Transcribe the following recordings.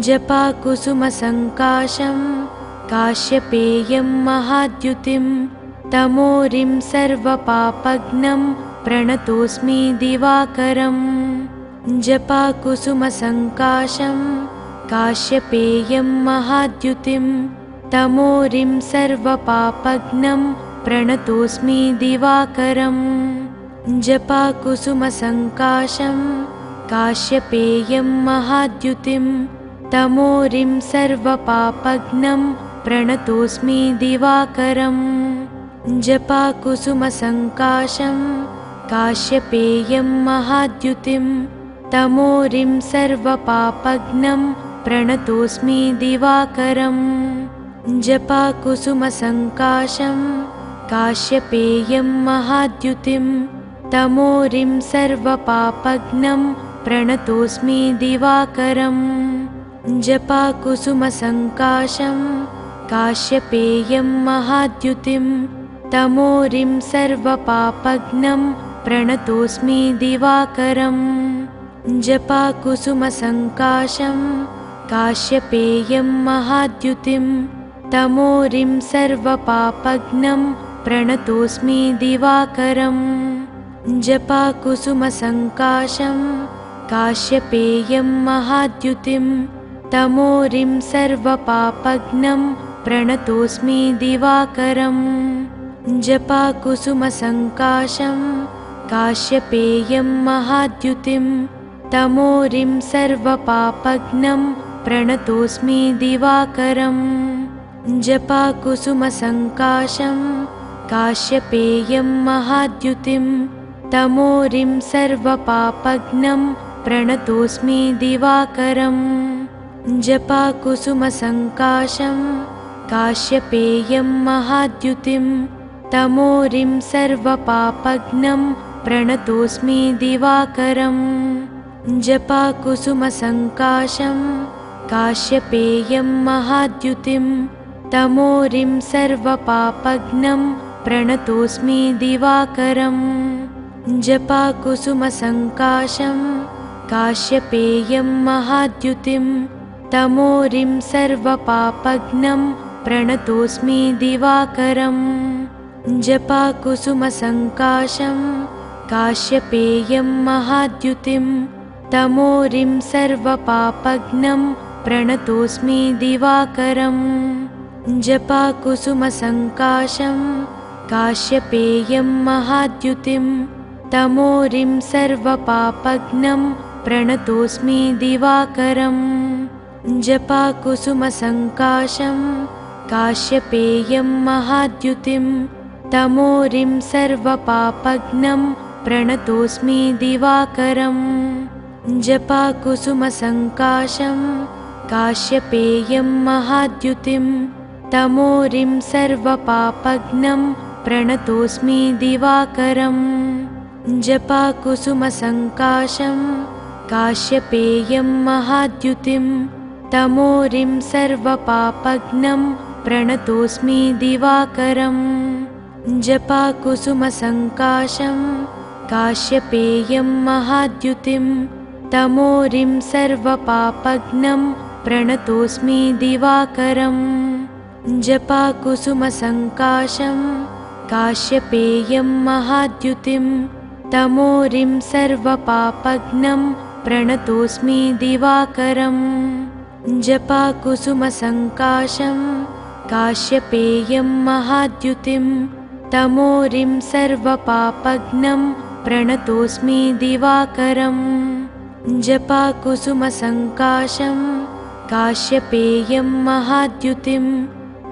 जपाकुसुमसङ्काशं काश्यपेयं महाद्युतिं तमोरिं सर्वपापघ्नं प्रणतोऽस्मि दिवाकरम्। जपाकुसुमसङ्काशं काश्यपेयं महाद्युतिं तमोरिं सर्वपापघ्नं प्रणतोऽस्मि दिवाकरम्। जपाकुसुमसङ्काशं काश्यपेयं महाद्युतिं तमोरिं सर्वपापघ्नं प्रणतोऽस्मि दिवाकरम्। जपाकुसुमसङ्काशं काश्यपेयं महाद्युतिं तमोरिं सर्वपापघ्नं प्रणतोऽस्मि दिवाकरम्। जपाकुसुमसङ्काशं काश्यपेयं महाद्युतिं तमोरिं सर्वपापघ्नं प्रणतोऽस्मि दिवाकरम्। जपाकुसुमसङ्काशं काश्यपेयं महाद्युतिं तमोरिं सर्वपापघ्नं प्रणतोऽस्मि दिवाकरम्। जपाकुसुमसङ्काशं काश्यपेयं महाद्युतिं तमोरिं सर्वपापघ्नं प्रणतोऽस्मि दिवाकरम्। जपाकुसुमसङ्काशं काश्यपेयं महाद्युतिं तमोरिं सर्वपापघ्नं प्रणतोऽस्मि दिवाकरम्। जपाकुसुमसङ्काशं काश्यपेयं महाद्युतिं तमोरिं सर्वपापघ्नं प्रणतोऽस्मि दिवाकरम्। जपाकुसुमसङ्काशं काश्यपेयं महाद्युतिं तमोरिं सर्वपापघ्नं प्रणतोऽस्मि दिवाकरम्। जपाकुसुमसङ्काशं काश्यपेयं महाद्युतिं तमोरिं सर्वपापघ्नं प्रणतोऽस्मि दिवाकरम्। जपाकुसुमसङ्काशं काश्यपेयं महाद्युतिं तमोरिं सर्वपापघ्नं प्रणतोऽस्मि दिवाकरम्। जपाकुसुमसङ्काशं काश्यपेयं महाद्युतिं तमोरिं सर्वपापघ्नं प्रणतोऽस्मि दिवाकरम्। जपाकुसुमसङ्काशं काश्यपेयं महाद्युतिं तमोरिं सर्वपापघ्नं प्रणतोऽस्मि दिवाकरम्। जपाकुसुमसङ्काशं काश्यपेयं महाद्युतिं तमोरिं सर्वपापघ्नं प्रणतोऽस्मि दिवाकरम्। जपाकुसुमसङ्काशं काश्यपेयं महाद्युतिं तमोरिं सर्वपापघ्नं प्रणतोऽस्मि दिवाकरम्। जपाकुसुमसङ्काशं काश्यपेयं महाद्युतिं तमोरिं सर्वपापघ्नं प्रणतोऽस्मि दिवाकरम्। जपाकुसुमसङ्काशं काश्यपेयं महाद्युतिं तमोरिं सर्वपापघ्नं प्रणतोऽस्मि दिवाकरम्। जपाकुसुमसङ्काशं काश्यपेयं महाद्युतिं तमोरिं सर्वपापघ्नं प्रणतोऽस्मि दिवाकरम्। जपाकुसुमसङ्काशं काश्यपेयं महाद्युतिं तमोरिं सर्वपापघ्नं प्रणतोऽस्मि दिवाकरम्। जपाकुसुमसङ्काशं काश्यपेयं महाद्युतिं तमोरिं सर्वपापघ्नं प्रणतोऽस्मि दिवाकरम्। जपाकुसुमसङ्काशं काश्यपेयं महाद्युतिं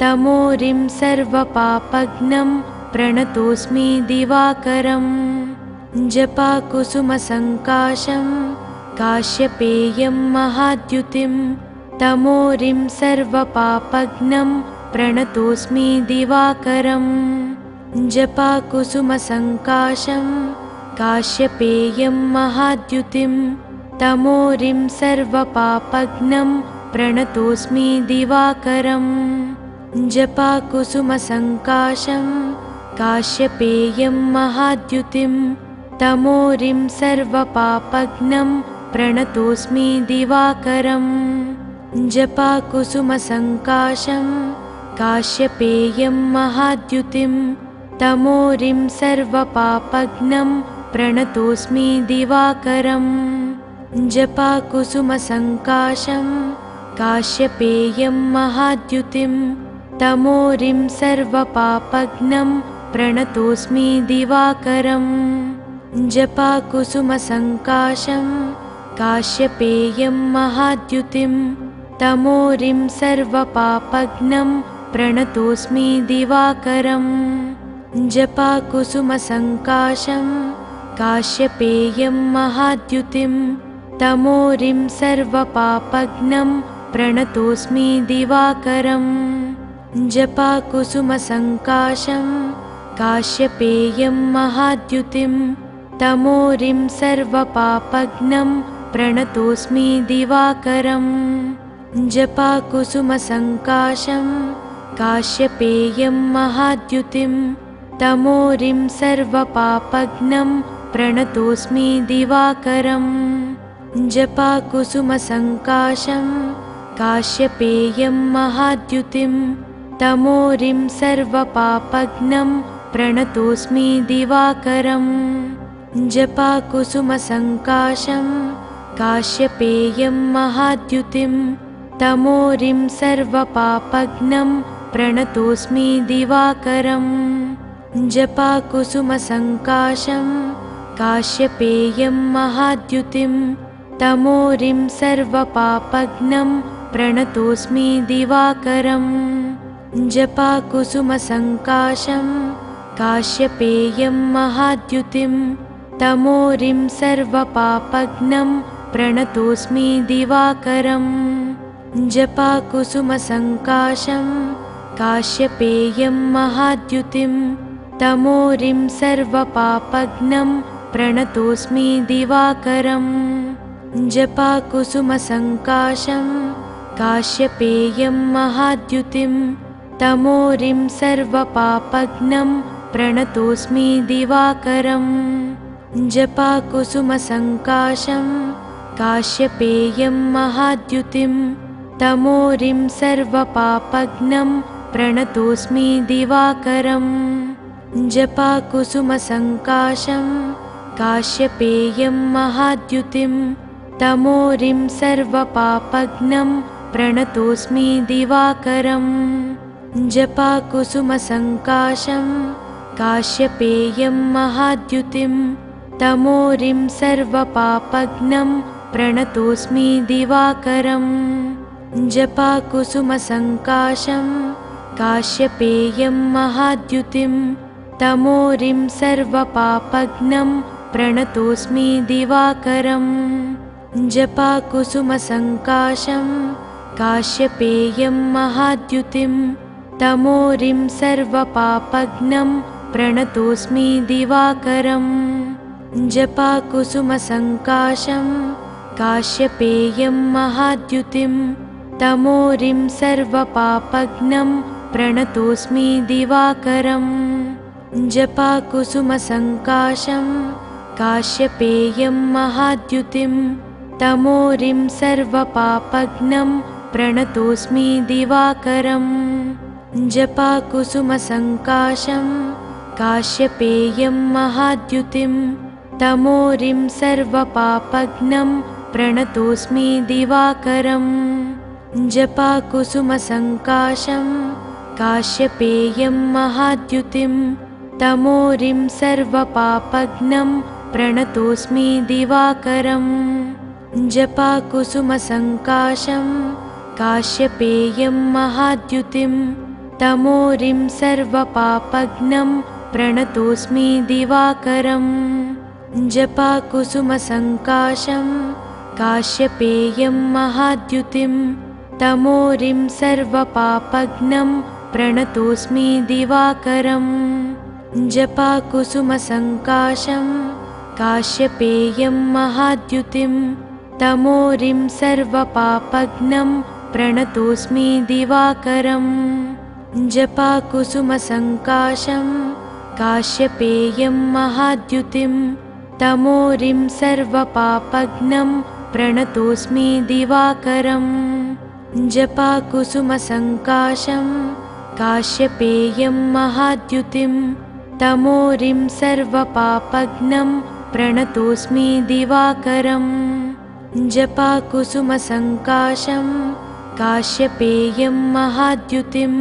तमोरिं सर्वपापघ्नं प्रणतोऽस्मि दिवाकरम्। जपाकुसुमसङ्काशं काश्यपेयं महाद्युतिं तमोरिं सर्वपापघ्नं प्रणतोऽस्मि दिवाकरम्। जपाकुसुमसङ्काशं काश्यपेयं महाद्युतिं तमोरिं सर्वपापघ्नं प्रणतोऽस्मि दिवाकरम्। जपाकुसुमसङ्काशं काश्यपेयं महाद्युतिं तमोरिं सर्वपापघ्नं प्रणतोऽस्मि दिवाकरम्। जपाकुसुमसङ्काशं काश्यपेयं महाद्युतिं तमोरिं सर्वपापघ्नं प्रणतोऽस्मि दिवाकरम् जपाकुसुमसङ्काशं काश्यपेयं महाद्युतिं तमोरिं सर्वपापघ्नं प्रणतोऽस्मि दिवाकरम् जपाकुसुमसङ्काशं काश्यपेयं महाद्युतिं तमोरिं सर्वपापघ्नं प्रणतोऽस्मि दिवाकरम् जपाकुसुमसङ्काशं काश्यपेयं महाद्युतिं तमोरिं सर्वपापघ्नं प्रणतोऽस्मि दिवाकरम् जपाकुसुमसङ्काशं काश्यपेयं महाद्युतिं तमोरिं सर्वपापघ्नं प्रणतोऽस्मि दिवाकरम् जपाकुसुमसङ्काशं काश्यपेयं महाद्युतिं तमोरिं सर्वपापघ्नं प्रणतोऽस्मि दिवाकरम् जपाकुसुमसङ्काशं काश्यपेयं महाद्युतिं तमोरिं सर्वपापघ्नं प्रणतोऽस्मि दिवाकरम् जपाकुसुमसङ्काशं काश्यपेयं महाद्युतिं तमोरिं सर्वपापघ्नं प्रणतोऽस्मि दिवाकरम् जपाकुसुमसङ्काशं काश्यपेयं महाद्युतिं तमोरिं सर्वपापघ्नं प्रणतोऽस्मि दिवाकरम् जपाकुसुमसङ्काशं काश्यपेयं महाद्युतिं तमोरिं सर्वपापघ्नं प्रणतोऽस्मि दिवाकरम् जपाकुसुमसङ्काशं काश्यपेयं महाद्युतिं तमोरिं सर्वपापघ्नं प्रणतोऽस्मि दिवाकरम् जपाकुसुमसङ्काशं काश्यपेयं महाद्युतिं तमोरिं सर्वपापघ्नं प्रणतोऽस्मि दिवाकरम् जपाकुसुमसङ्काशं काश्यपेयं महाद्युतिं तमोरिं सर्वपापघ्नं प्रणतोऽस्मि दिवाकरम् जपाकुसुमसङ्काशं काश्यपेयं महाद्युतिं तमोरिं सर्वपापघ्नं प्रणतोऽस्मि दिवाकरम् जपाकुसुमसङ्काशं काश्यपेयं महाद्युतिं तमोरिं सर्वपापघ्नं प्रणतोऽस्मि दिवाकरम् जपाकुसुमसङ्काशं काश्यपेयं महाद्युतिं तमोरिं सर्वपापघ्नं प्रणतोऽस्मि दिवाकरम् जपाकुसुमसङ्काशं काश्यपेयं महाद्युतिं तमोरिं सर्वपापघ्नं प्रणतोऽस्मि दिवाकरम् जपाकुसुमसङ्काशं काश्यपेयं महाद्युतिं तमोरिं सर्वपापघ्नं प्रणतोऽस्मि दिवाकरम् जपाकुसुमसङ्काशं काश्यपेयं महाद्युतिं तमोरिं सर्वपापघ्नं प्रणतोऽस्मि दिवाकरम् जपाकुसुमसङ्काशं काश्यपेयं महाद्युतिं तमोरिं सर्वपापघ्नं प्रणतोऽस्मि दिवाकरम् जपाकुसुमसङ्काशं काश्यपेयं महाद्युतिं तमोरिं सर्वपापघ्नं प्रणतोऽस्मि दिवाकरम् जपाकुसुमसङ्काशं काश्यपेयं महाद्युतिं तमोरिं सर्वपापघ्नं प्रणतोऽस्मि दिवाकरम् जपाकुसुमसङ्काशं काश्यपेयं महाद्युतिं तमोरिं सर्वपापघ्नं प्रणतोऽस्मि दिवाकरम् जपाकुसुमसङ्काशं काश्यपेयं महाद्युतिं तमोरिं सर्वपापघ्नं प्रणतोऽस्मि दिवाकरम् जपाकुसुमसङ्काशं काश्यपेयं महाद्युतिं तमोरिं सर्वपापघ्नं प्रणतोऽस्मि दिवाकरम् जपाकुसुमसङ्काशं काश्यपेयं महाद्युतिं तमोरिं सर्वपापघ्नं प्रणतोऽस्मि दिवाकरम् जपाकुसुमसङ्काशं काश्यपेयं महाद्युतिं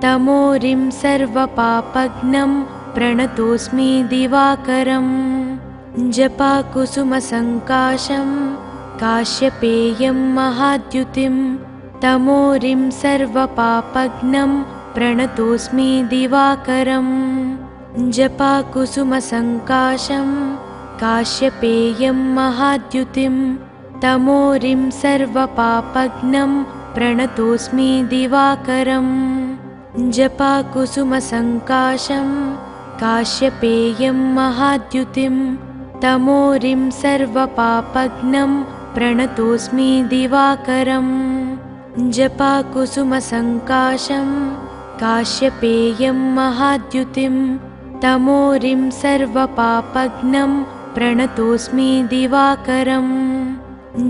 तमोरिं सर्वपापघ्नं प्रणतोऽस्मि दिवाकरम् जपाकुसुमसङ्काशं काश्यपेयं महाद्युतिं तमोरिं सर्वपापघ्नं प्रणतोऽस्मि दिवाकरम् जपाकुसुमसङ्काशं काश्यपेयं महाद्युतिं तमोरिं सर्वपापघ्नं प्रणतोऽस्मि दिवाकरम् जपाकुसुमसङ्काशं काश्यपेयं महाद्युतिं तमोरिं सर्वपापघ्नं प्रणतोऽस्मि दिवाकरम् जपाकुसुमसङ्काशं काश्यपेयं महाद्युतिं तमोरिं सर्वपापघ्नं प्रणतोऽस्मि दिवाकरम्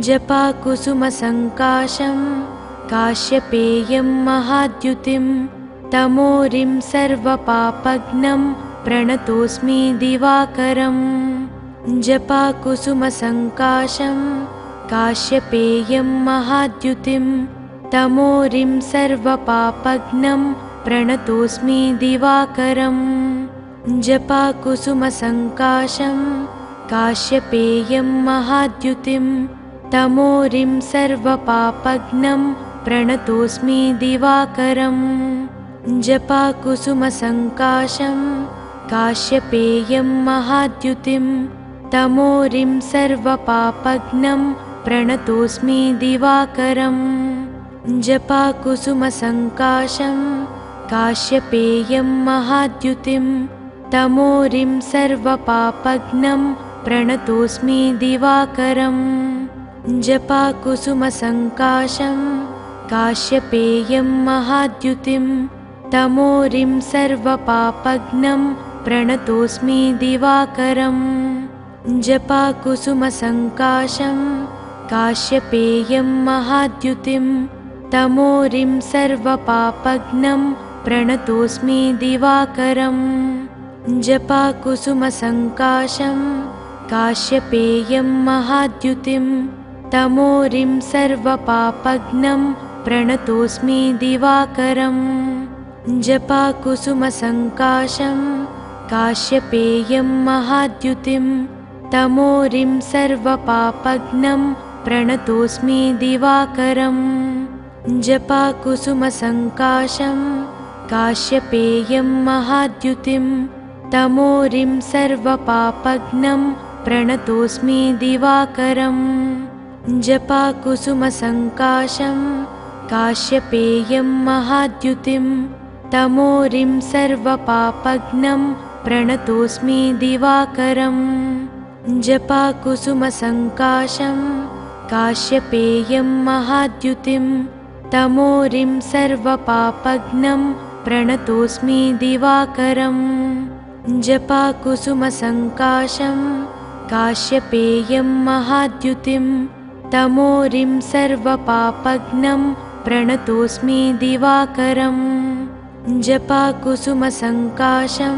जपाकुसुमसङ्काशं काश्यपेयं महाद्युतिं तमोरिं सर्वपापघ्नं प्रणतोऽस्मि दिवाकरम् जपाकुसुमसङ्काशं काश्यपेयं महाद्युतिं तमोरिं सर्वपापघ्नं प्रणतोऽस्मि दिवाकरम् जपाकुसुमसङ्काशं काश्यपेयं महाद्युतिं तमोरिं सर्वपापघ्नं प्रणतोऽस्मि दिवाकरम् जपाकुसुमसङ्काशं काश्यपेयं महाद्युतिं तमोरिं सर्वपापघ्नं प्रणतोऽस्मि दिवाकरम् जपाकुसुमसङ्काशं काश्यपेयं महाद्युतिं तमोरिं सर्वपापघ्नं प्रणतोऽस्मि दिवाकरम् जपाकुसुमसङ्काशं काश्यपेयं महाद्युतिं तमोरिं सर्वपापघ्नं प्रणतोऽस्मि दिवाकरम् जपाकुसुमसङ्काशं काश्यपेयं महाद्युतिं तमोरिं सर्वपापघ्नं प्रणतोऽस्मि दिवाकरम् जपाकुसुमसङ्काशं काश्यपेयं महाद्युतिं तमोरिं सर्वपापघ्नं प्रणतोऽस्मि दिवाकरम् जपाकुसुमसङ्काशं काश्यपेयं महाद्युतिं तमोरिं सर्वपापघ्नं प्रणतोऽस्मि दिवाकरम् जपाकुसुमसङ्काशं काश्यपेयं महाद्युतिं तमोरिं सर्वपापघ्नं प्रणतोऽस्मि दिवाकरम् जपाकुसुमसङ्काशं काश्यपेयं महाद्युतिं तमोरिं सर्वपापघ्नं प्रणतोऽस्मि दिवाकरम् जपाकुसुमसङ्काशं काश्यपेयं महाद्युतिं तमोरिं सर्वपापघ्नं प्रणतोऽस्मि दिवाकरम् जपाकुसुमसङ्काशं काश्यपेयं महाद्युतिं तमोरिं सर्वपापघ्नं प्रणतोऽस्मि दिवाकरम् जपाकुसुमसङ्काशं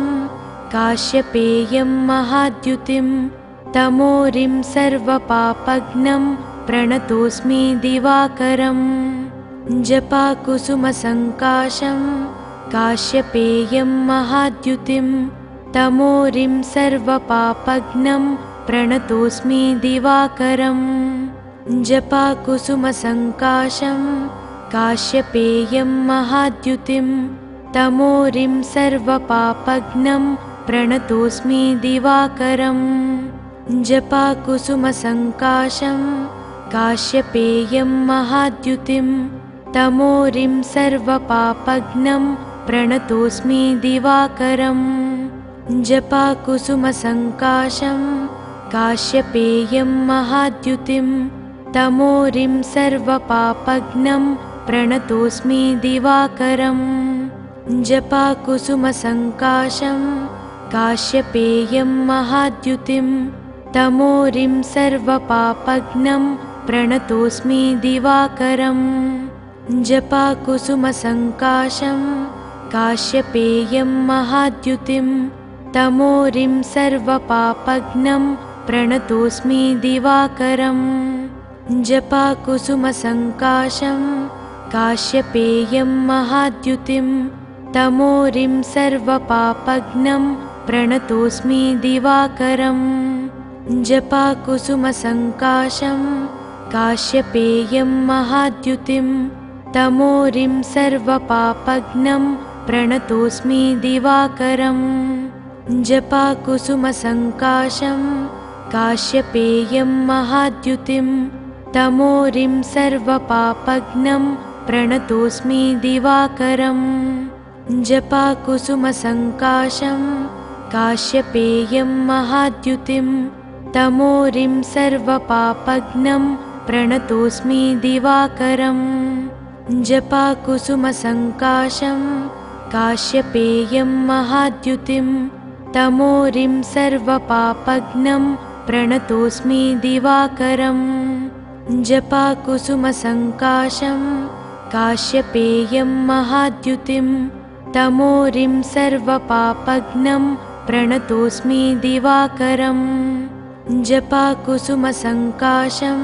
काश्यपेयं महाद्युतिं तमोरिं सर्वपापघ्नं प्रणतोऽस्मि दिवाकरम् जपाकुसुमसङ्काशं काश्यपेयं महाद्युतिं तमोरिं सर्वपापघ्नं प्रणतोऽस्मि दिवाकरम् जपाकुसुमसङ्काशं काश्यपेयं महाद्युतिं तमोरिं सर्वपापघ्नं प्रणतोऽस्मि दिवाकरम् जपाकुसुमसङ्काशं काश्यपेयं महाद्युतिं तमोरिं सर्वपापघ्नं प्रणतोऽस्मि दिवाकरम् जपाकुसुमसङ्काशं काश्यपेयं महाद्युतिं तमोरिं सर्वपापघ्नं प्रणतोऽस्मि दिवाकरम् जपाकुसुमसङ्काशं काश्यपेयं महाद्युतिं तमोरिं सर्वपापघ्नं प्रणतोऽस्मि दिवाकरम् जपाकुसुमसङ्काशं काश्यपेयं महाद्युतिं तमोरिं सर्वपापघ्नं प्रणतोऽस्मि दिवाकरम् जपाकुसुमसङ्काशं काश्यपेयं महाद्युतिं तमोरिं सर्वपापघ्नं प्रणतोऽस्मि दिवाकरम् जपाकुसुमसङ्काशं काश्यपेयं महाद्युतिं तमोरिं सर्वपापघ्नं प्रणतोऽस्मि दिवाकरम् जपाकुसुमसङ्काशं काश्यपेयं महाद्युतिं तमोरिं सर्वपापघ्नं प्रणतोऽस्मि दिवाकरम् जपाकुसुमसङ्काशं काश्यपेयं महाद्युतिं तमोरिं सर्वपापघ्नं प्रणतोऽस्मि दिवाकरम् जपाकुसुमसङ्काशं काश्यपेयं महाद्युतिं तमोरिं सर्वपापघ्नं प्रणतोऽस्मि दिवाकरम् जपाकुसुमसङ्काशं काश्यपेयं महाद्युतिं तमोरिं सर्वपापघ्नं प्रणतोऽस्मि दिवाकरम् जपाकुसुमसङ्काशं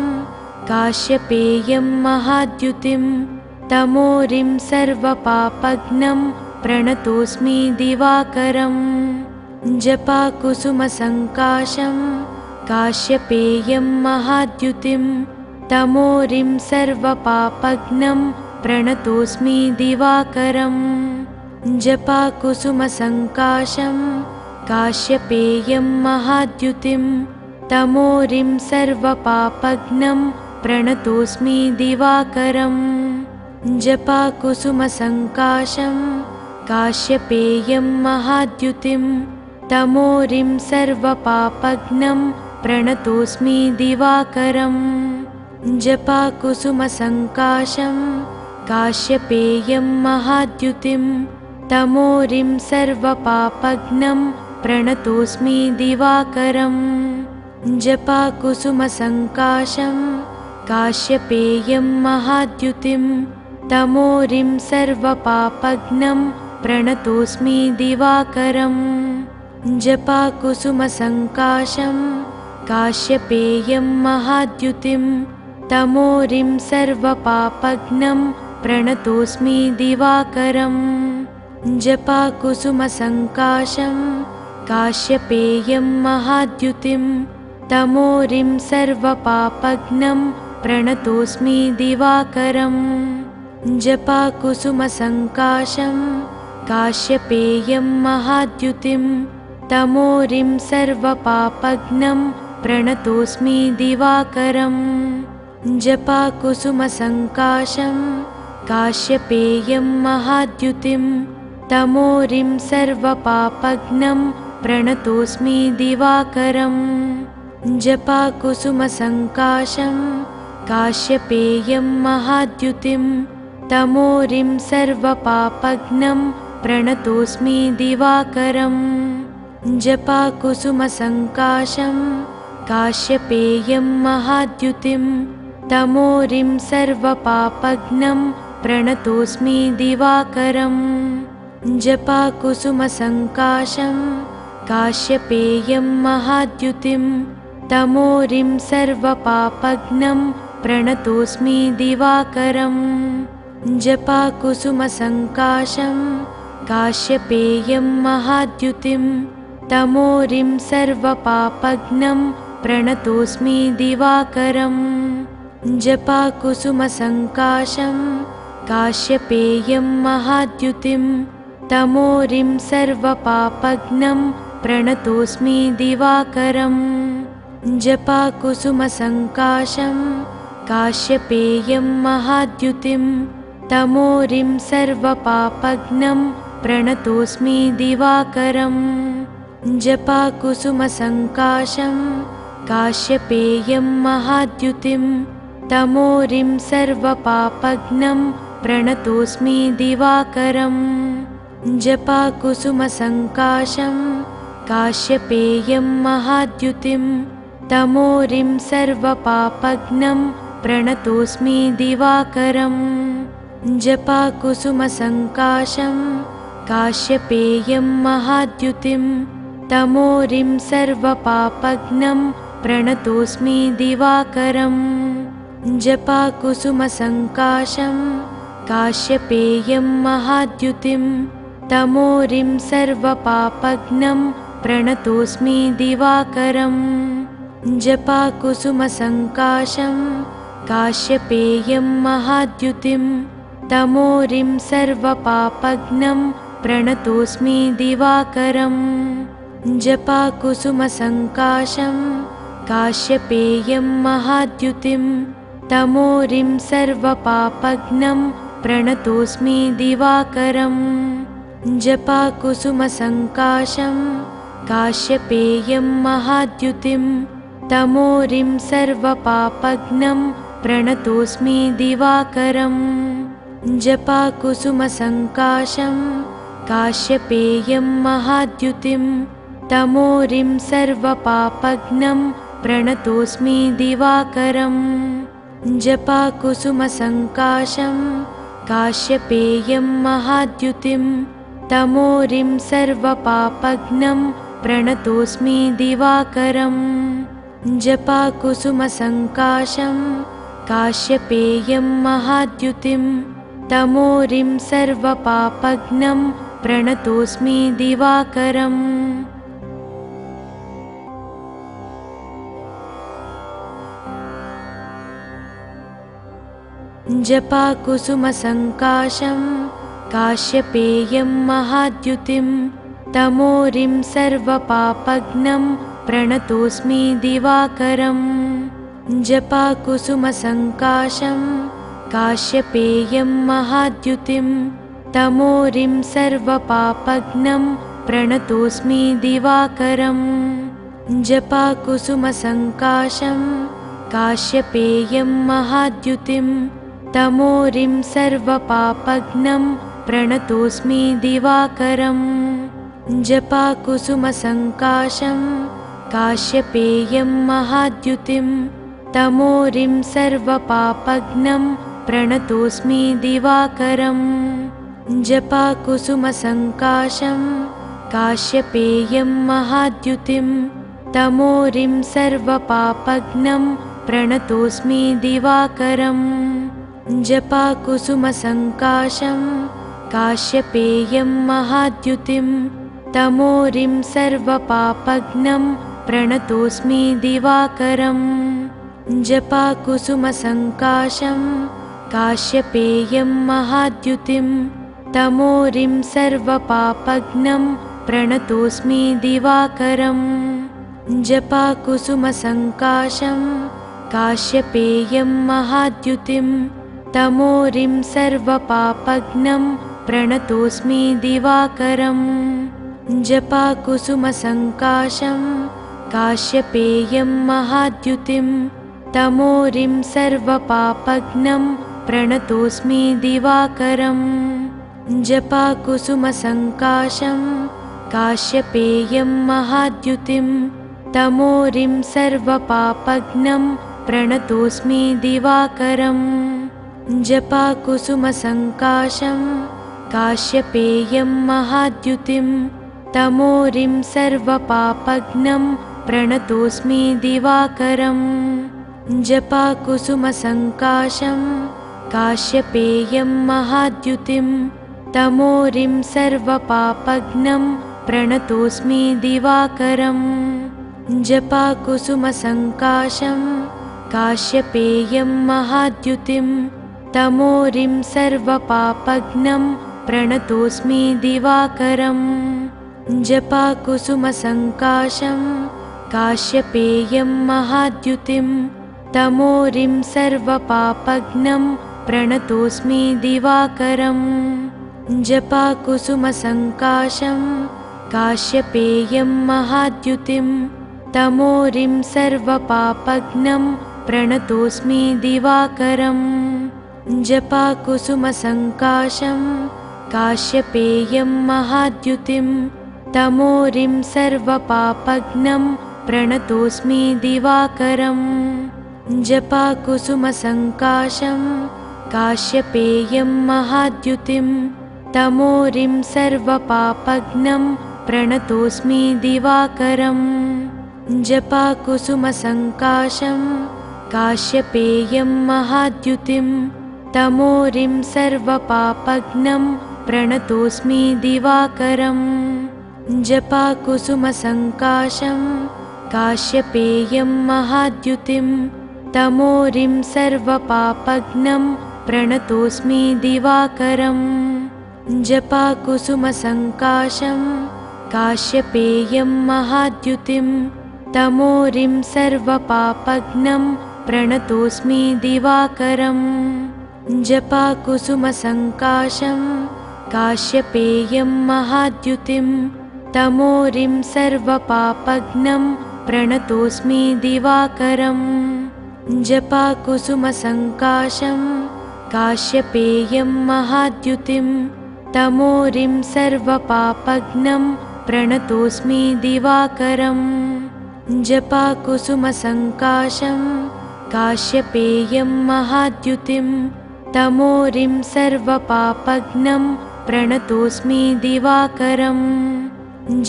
काश्यपेयं महाद्युतिं तमोरिं सर्वपापघ्नं प्रणतोऽस्मि दिवाकरम् जपाकुसुमसङ्काशं काश्यपेयं महाद्युतिं तमोरिं सर्वपापघ्नं प्रणतोऽस्मि दिवाकरम् जपाकुसुमसङ्काशं काश्यपेयं महाद्युतिं तमोरिं सर्वपापघ्नं प्रणतोऽस्मि दिवाकरम् जपाकुसुमसङ्काशं काश्यपेयं महाद्युतिं तमोरिं सर्वपापघ्नं प्रणतोऽस्मि दिवाकरम् जपाकुसुमसङ्काशं काश्यपेयं महाद्युतिं तमोरिं सर्वपापघ्नं प्रणतोऽस्मि दिवाकरम् जपाकुसुमसङ्काशं काश्यपेयं महाद्युतिं तमोरिं सर्वपापघ्नं प्रणतोऽस्मि दिवाकरम् जपाकुसुमसङ्काशं काश्यपेयं महाद्युतिं तमोरिं सर्वपापघ्नं प्रणतोऽस्मि दिवाकरम् जपाकुसुमसङ्काशं काश्यपेयं महाद्युतिं तमोरिं सर्वपापघ्नं प्रणतोऽस्मि दिवाकरम् जपाकुसुमसङ्काशं काश्यपेयं महाद्युतिं तमोरिं सर्वपापघ्नं प्रणतोऽस्मि दिवाकरम् जपाकुसुमसङ्काशं काश्यपेयं महाद्युतिं तमोरिं सर्वपापघ्नं प्रणतोऽस्मि दिवाकरम् जपाकुसुमसङ्काशं काश्यपेयं महाद्युतिं तमोरिं सर्वपापघ्नं प्रणतोऽस्मि दिवाकरम् जपाकुसुमसङ्काशं काश्यपेयं महाद्युतिं तमोरिं सर्वपापघ्नं प्रणतोऽस्मि दिवाकरम् जपाकुसुमसङ्काशं काश्यपेयं महाद्युतिं तमोरिं सर्वपापघ्नं प्रणतोऽस्मि दिवाकरम् जपाकुसुमसङ्काशं काश्यपेयं महाद्युतिं तमोरिं सर्वपापघ्नं प्रणतोऽस्मि दिवाकरम् जपाकुसुमसङ्काशं काश्यपेयं महाद्युतिं तमोरिं सर्वपापघ्नं प्रणतोऽस्मि दिवाकरम् जपाकुसुमसङ्काशं काश्यपेयं महाद्युतिं तमोरिं सर्वपापघ्नं प्रणतोऽस्मि दिवाकरम् जपाकुसुमसङ्काशं काश्यपेयं महाद्युतिं तमोरिं सर्वपापघ्नं प्रणतोऽस्मि दिवाकरम् जपाकुसुमसङ्काशं काश्यपेयं महाद्युतिं तमोरिं सर्वपापघ्नं प्रणतोऽस्मि दिवाकरम् जपाकुसुमसङ्काशं काश्यपेयं महाद्युतिं तमोरिं सर्वपापघ्नं प्रणतोऽस्मि दिवाकरम् जपाकुसुमसङ्काशं काश्यपेयं महाद्युतिं तमोरिं सर्वपापघ्नं प्रणतोऽस्मि दिवाकरम् जपाकुसुमसङ्काशं काश्यपेयं महाद्युतिं तमोरिं सर्वपापघ्नं प्रणतोऽस्मि दिवाकरम् जपाकुसुमसङ्काशं काश्यपेयं महाद्युतिं तमोरिं सर्वपापघ्नं प्रणतोऽस्मि दिवाकरम् जपाकुसुमसङ्काशं काश्यपेयं महाद्युतिं तमोरिं सर्वपापघ्नं प्रणतोऽस्मि दिवाकरम् जपाकुसुमसङ्काशं काश्यपेयं महाद्युतिं तमोरिं सर्वपापघ्नं प्रणतोऽस्मि दिवाकरम् जपाकुसुमसङ्काशं काश्यपेयं महाद्युतिं तमोरिं सर्वपापघ्नं प्रणतोऽस्मि दिवाकरम् जपाकुसुमसङ्काशं काश्यपेयं महाद्युतिं तमोरिं सर्वपापघ्नं प्रणतोऽस्मि दिवाकरम् जपाकुसुमसङ्काशं काश्यपेयं महाद्युतिं तमोरिं सर्वपापघ्नं प्रणतोऽस्मि दिवाकरम् जपाकुसुमसङ्काशं काश्यपेयं महाद्युतिं तमोरिं सर्वपापघ्नं प्रणतोऽस्मि दिवाकरम् जपाकुसुमसङ्काशं काश्यपेयं महाद्युतिं तमोरिं सर्वपापघ्नं प्रणतोऽस्मि दिवाकरम् जपाकुसुमसङ्काशं काश्यपेयं महाद्युतिं तमोरिं सर्वपापघ्नं प्रणतोऽस्मि दिवाकरम् जपाकुसुमसङ्काशं काश्यपेयं महाद्युतिं तमोरिं सर्वपापघ्नं प्रणतोऽस्मि दिवाकरम् जपाकुसुमसङ्काशं काश्यपेयं महाद्युतिं तमोरिं सर्वपापघ्नं प्रणतोऽस्मि दिवाकरम् जपाकुसुमसङ्काशं काश्यपेयं महाद्युतिं तमोरिं सर्वपापघ्नं प्रणतोऽस्मि दिवाकरम् जपाकुसुमसङ्काशं काश्यपेयं महाद्युतिं तमोरिं सर्वपापघ्नं प्रणतोऽस्मि दिवाकरम् जपाकुसुमसङ्काशं काश्यपेयं महाद्युतिं तमोरिं सर्वपापघ्नं प्रणतोऽस्मि दिवाकरम् जपाकुसुमसङ्काशं काश्यपेयं महाद्युतिं तमोरिं सर्वपापघ्नं प्रणतोऽस्मि दिवाकरम् जपाकुसुमसङ्काशं काश्यपेयं महाद्युतिं तमोरिं सर्वपापघ्नं प्रणतोऽस्मि दिवाकरम् जपाकुसुमसङ्काशं काश्यपेयं महाद्युतिं तमोरिं सर्वपापघ्नं प्रणतोऽस्मि दिवाकरम् जपाकुसुमसङ्काशं काश्यपेयं महाद्युतिं तमोरिं सर्वपापघ्नं प्रणतोऽस्मि दिवाकरम् जपाकुसुमसङ्काशं काश्यपेयं महाद्युतिं तमोरिं सर्वपापघ्नं प्रणतोऽस्मि दिवाकरम् जपाकुसुमसङ्काशं काश्यपेयं महाद्युतिं तमोरिं सर्वपापघ्नं प्रणतोऽस्मि दिवाकरम् जपाकुसुमसङ्काशं काश्यपेयं महाद्युतिं तमोरिं सर्वपापघ्नं प्रणतोऽस्मि दिवाकरम् जपाकुसुमसङ्काशं काश्यपेयं महाद्युतिं तमोरिं सर्वपापघ्नं प्रणतोऽस्मि दिवाकरम् जपाकुसुमसङ्काशं काश्यपेयं महाद्युतिं तमोरिं सर्वपापघ्नं प्रणतोऽस्मि दिवाकरम् जपाकुसुमसङ्काशं काश्यपेयं महाद्युतिं तमोरिं सर्वपापघ्नं प्रणतोऽस्मि दिवाकरम् जपाकुसुमसङ्काशं काश्यपेयं महाद्युतिं तमोरिं सर्वपापघ्नं प्रणतोऽस्मि दिवाकरम् जपाकुसुमसङ्काशं काश्यपेयं महाद्युतिं तमोरिं सर्वपापघ्नं प्रणतोऽस्मि दिवाकरम् जपाकुसुमसङ्काशं काश्यपेयं महाद्युतिं तमोरिं सर्वपापघ्नं प्रणतोऽस्मि दिवाकरम् जपाकुसुमसङ्काशं काश्यपेयं महाद्युतिं तमोरिं सर्वपापघ्नं प्रणतोऽस्मि दिवाकरम्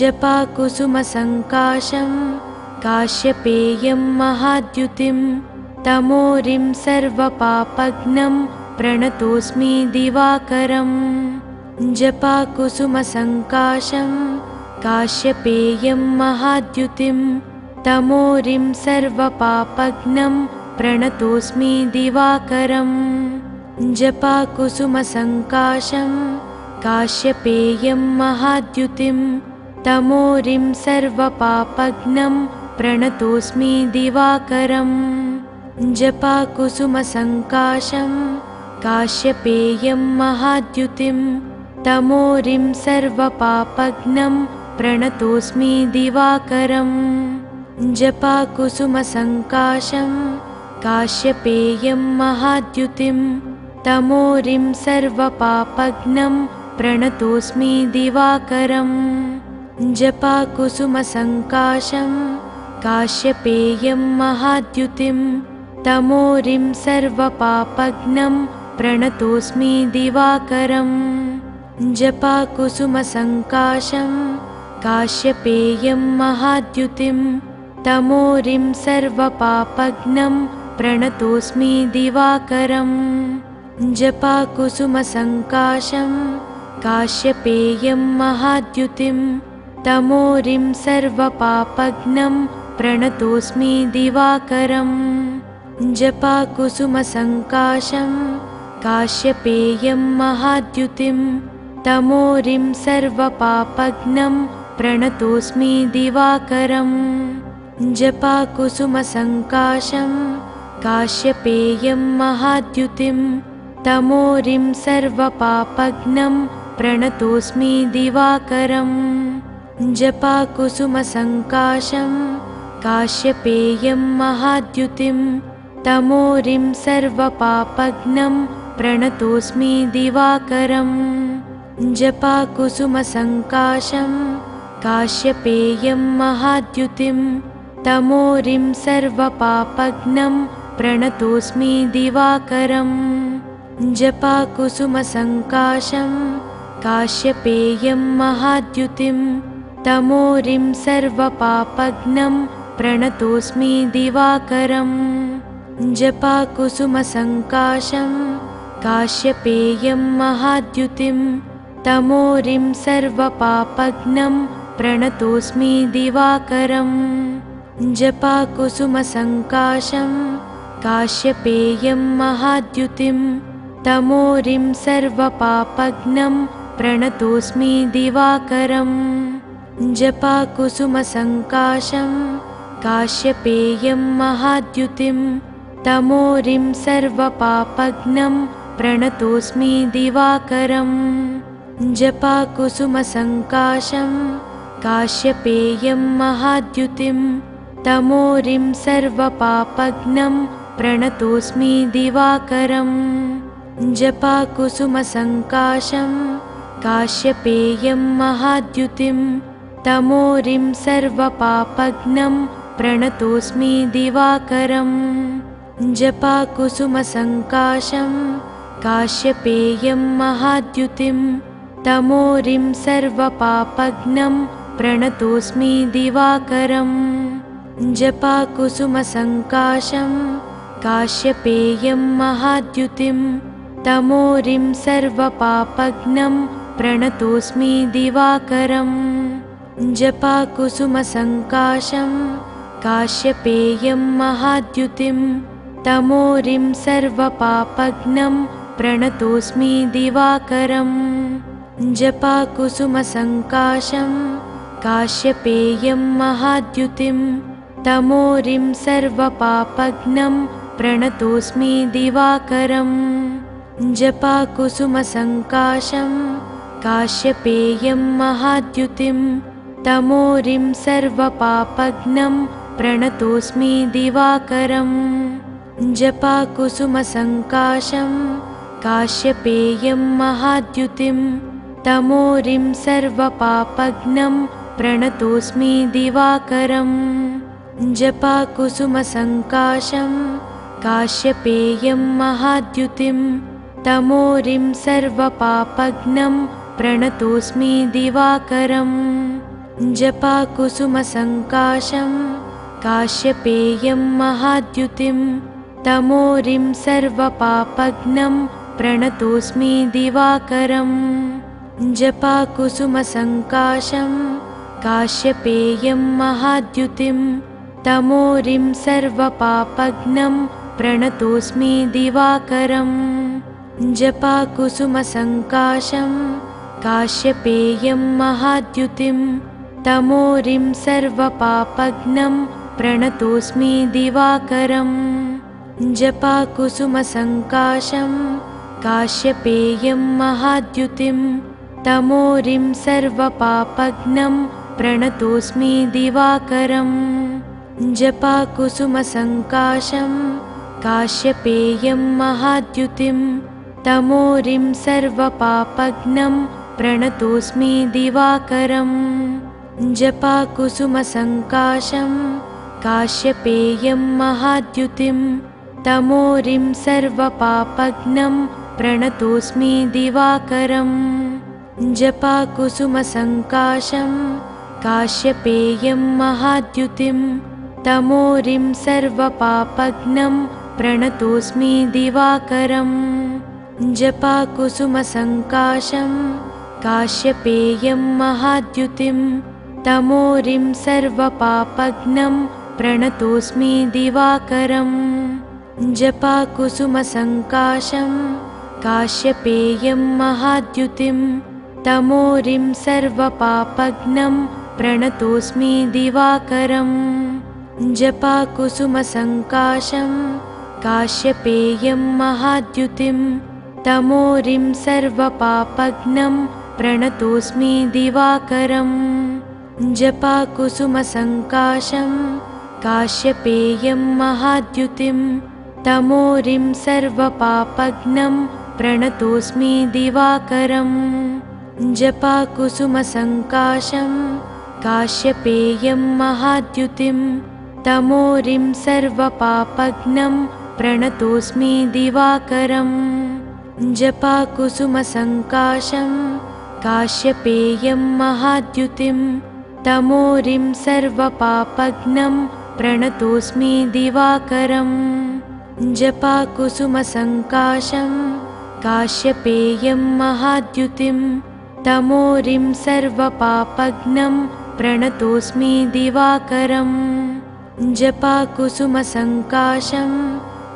जपाकुसुमसङ्काशं काश्यपेयं महाद्युतिं तमोरिं सर्वपापघ्नं प्रणतोऽस्मि दिवाकरम् जपाकुसुमसङ्काशं काश्यपेयं महाद्युतिं तमोरिं सर्वपापघ्नं प्रणतोऽस्मि दिवाकरम् जपाकुसुमसङ्काशं काश्यपेयं महाद्युतिं तमोरिं सर्वपापघ्नं प्रणतोऽस्मि दिवाकरम् जपाकुसुमसङ्काशं काश्यपेयं महाद्युतिं तमोरिं सर्वपापघ्नं प्रणतोऽस्मि दिवाकरम् जपाकुसुमसङ्काशं काश्यपेयं महाद्युतिं तमोरिं सर्वपापघ्नं प्रणतोऽस्मि दिवाकरम् जपाकुसुमसङ्काशं काश्यपेयं महाद्युतिं तमोरिं सर्वपापघ्नं प्रणतोऽस्मि दिवाकरम् जपाकुसुमसङ्काशं काश्यपेयं महाद्युतिं तमोरिं सर्वपापघ्नं प्रणतोऽस्मि दिवाकरम् जपाकुसुमसङ्काशं काश्यपेयं महाद्युतिं तमोरिं सर्वपापघ्नं प्रणतोऽस्मि दिवाकरम् जपाकुसुमसङ्काशं काश्यपेयं महाद्युतिं तमोरिं सर्वपापघ्नं प्रणतोऽस्मि दिवाकरम् जपाकुसुमसङ्काशं काश्यपेयं महाद्युतिं तमोरिं सर्वपापघ्नं प्रणतोऽस्मि दिवाकरम् जपाकुसुमसङ्काशं काश्यपेयं महाद्युतिं तमोरिं सर्वपापघ्नं प्रणतोऽस्मि दिवाकरम् जपाकुसुमसङ्काशं काश्यपेयं महाद्युतिं तमोरिं सर्वपापघ्नं प्रणतोऽस्मि दिवाकरम् जपाकुसुमसङ्काशं काश्यपेयं महाद्युतिं तमोरिं सर्वपापघ्नं प्रणतोऽस्मि दिवाकरम् जपाकुसुमसङ्काशं काश्यपेयं महाद्युतिं तमोरिं सर्वपापघ्नं प्रणतोऽस्मि दिवाकरम् जपाकुसुमसङ्काशं काश्यपेयं महाद्युतिं तमोरिं सर्वपापघ्नं प्रणतोऽस्मि दिवाकरम् जपाकुसुमसङ्काशं काश्यपेयं महाद्युतिं तमोरिं सर्वपापघ्नं प्रणतोऽस्मि दिवाकरम् जपाकुसुमसङ्काशं काश्यपेयं महाद्युतिं तमोरिं सर्वपापघ्नं प्रणतोऽस्मि दिवाकरम् जपाकुसुमसङ्काशं काश्यपेयं महाद्युतिं तमोरिं सर्वपापघ्नं प्रणतोऽस्मि दिवाकरम् जपाकुसुमसङ्काशं काश्यपेयं महाद्युतिं तमोरिं सर्वपापघ्नं प्रणतोऽस्मि दिवाकरम् जपाकुसुमसङ्काशं काश्यपेयं महाद्युतिं तमोरिं सर्वपापघ्नं प्रणतोऽस्मि दिवाकरम् जपाकुसुमसङ्काशं काश्यपेयं महाद्युतिं तमोरिं सर्वपापघ्नं प्रणतोऽस्मि दिवाकरम् जपाकुसुमसङ्काशं काश्यपेयं महाद्युतिं तमोरिं सर्वपापघ्नं प्रणतोऽस्मि दिवाकरम् जपाकुसुमसङ्काशं काश्यपेयं महाद्युतिं तमोरिं सर्वपापघ्नं प्रणतोऽस्मि दिवाकरम् जपाकुसुमसङ्काशं काश्यपेयं महाद्युतिं तमोरिं सर्वपापघ्नं प्रणतोऽस्मि दिवाकरम् जपाकुसुमसङ्काशं काश्यपेयं महाद्युतिं तमोरिं सर्वपापघ्नं प्रणतोऽस्मि दिवाकरम् जपाकुसुमसङ्काशं काश्यपेयं महाद्युतिं तमोरिं सर्वपापघ्नं प्रणतोऽस्मि दिवाकरम् जपाकुसुमसङ्काशं काश्यपेयं महाद्युतिं तमोरिं सर्वपापघ्नं प्रणतोऽस्मि दिवाकरम् जपाकुसुमसङ्काशं काश्यपेयं महाद्युतिं तमोरिं सर्वपापघ्नं प्रणतोऽस्मि दिवाकरम् जपाकुसुमसङ्काशं काश्यपेयं महाद्युतिं तमोरिं सर्वपापघ्नं प्रणतोऽस्मि दिवाकरम् जपाकुसुमसङ्काशं काश्यपेयं महाद्युतिं तमोरिं सर्वपापघ्नं प्रणतोऽस्मि दिवाकरम् जपाकुसुमसङ्काशं काश्यपेयं महाद्युतिं तमोरिं सर्वपापघ्नं प्रणतोऽस्मि दिवाकरम् जपाकुसुमसङ्काशं काश्यपेयं महाद्युतिं तमोरिं सर्वपापघ्नं प्रणतोऽस्मि दिवाकरम् जपाकुसुमसङ्काशं काश्यपेयं महाद्युतिं तमोरिं सर्वपापघ्नं प्रणतोऽस्मि दिवाकरम् जपाकुसुमसङ्काशं काश्यपेयं महाद्युतिं तमोरिं सर्वपापघ्नं प्रणतोऽस्मि दिवाकरम् जपाकुसुमसङ्काशं काश्यपेयं महाद्युतिं तमोरिं सर्वपापघ्नं प्रणतोऽस्मि दिवाकरम् जपाकुसुमसङ्काशं काश्यपेयं महाद्युतिं तमोरिं सर्वपापघ्नं प्रणतोऽस्मि दिवाकरम् जपाकुसुमसङ्काशं काश्यपेयं महाद्युतिं तमोरिं सर्वपापघ्नं प्रणतोऽस्मि दिवाकरम् जपाकुसुमसङ्काशं काश्यपेयं महाद्युतिं तमोरिं सर्वपापघ्नं प्रणतोऽस्मि दिवाकरम् जपाकुसुमसङ्काशं काश्यपेयं महाद्युतिं तमोरिं सर्वपापघ्नं प्रणतोऽस्मि दिवाकरम् जपाकुसुमसङ्काशं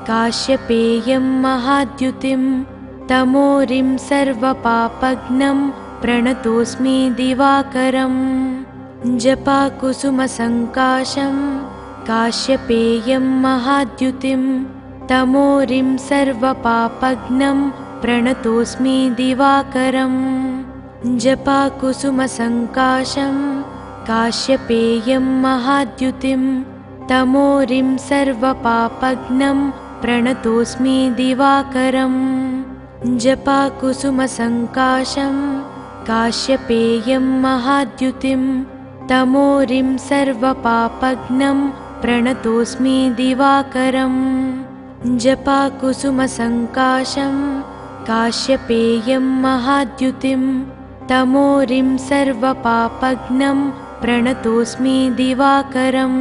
काश्यपेयं महाद्युतिं तमोरिं सर्वपापघ्नं प्रणतोऽस्मि दिवाकरम् जपाकुसुमसङ्काशं काश्यपेयं महाद्युतिं तमोरिं सर्वपापघ्नं प्रणतोऽस्मि दिवाकरम् जपाकुसुमसङ्काशं काश्यपेयं महाद्युतिं तमोरिं सर्वपापघ्नं प्रणतोऽस्मि दिवाकरम् जपाकुसुमसङ्काशं काश्यपेयं महाद्युतिं तमोरिं सर्वपापघ्नं प्रणतोऽस्मि दिवाकरम् जपाकुसुमसङ्काशं काश्यपेयं महाद्युतिं तमोरिं सर्वपापघ्नं प्रणतोऽस्मि दिवाकरम्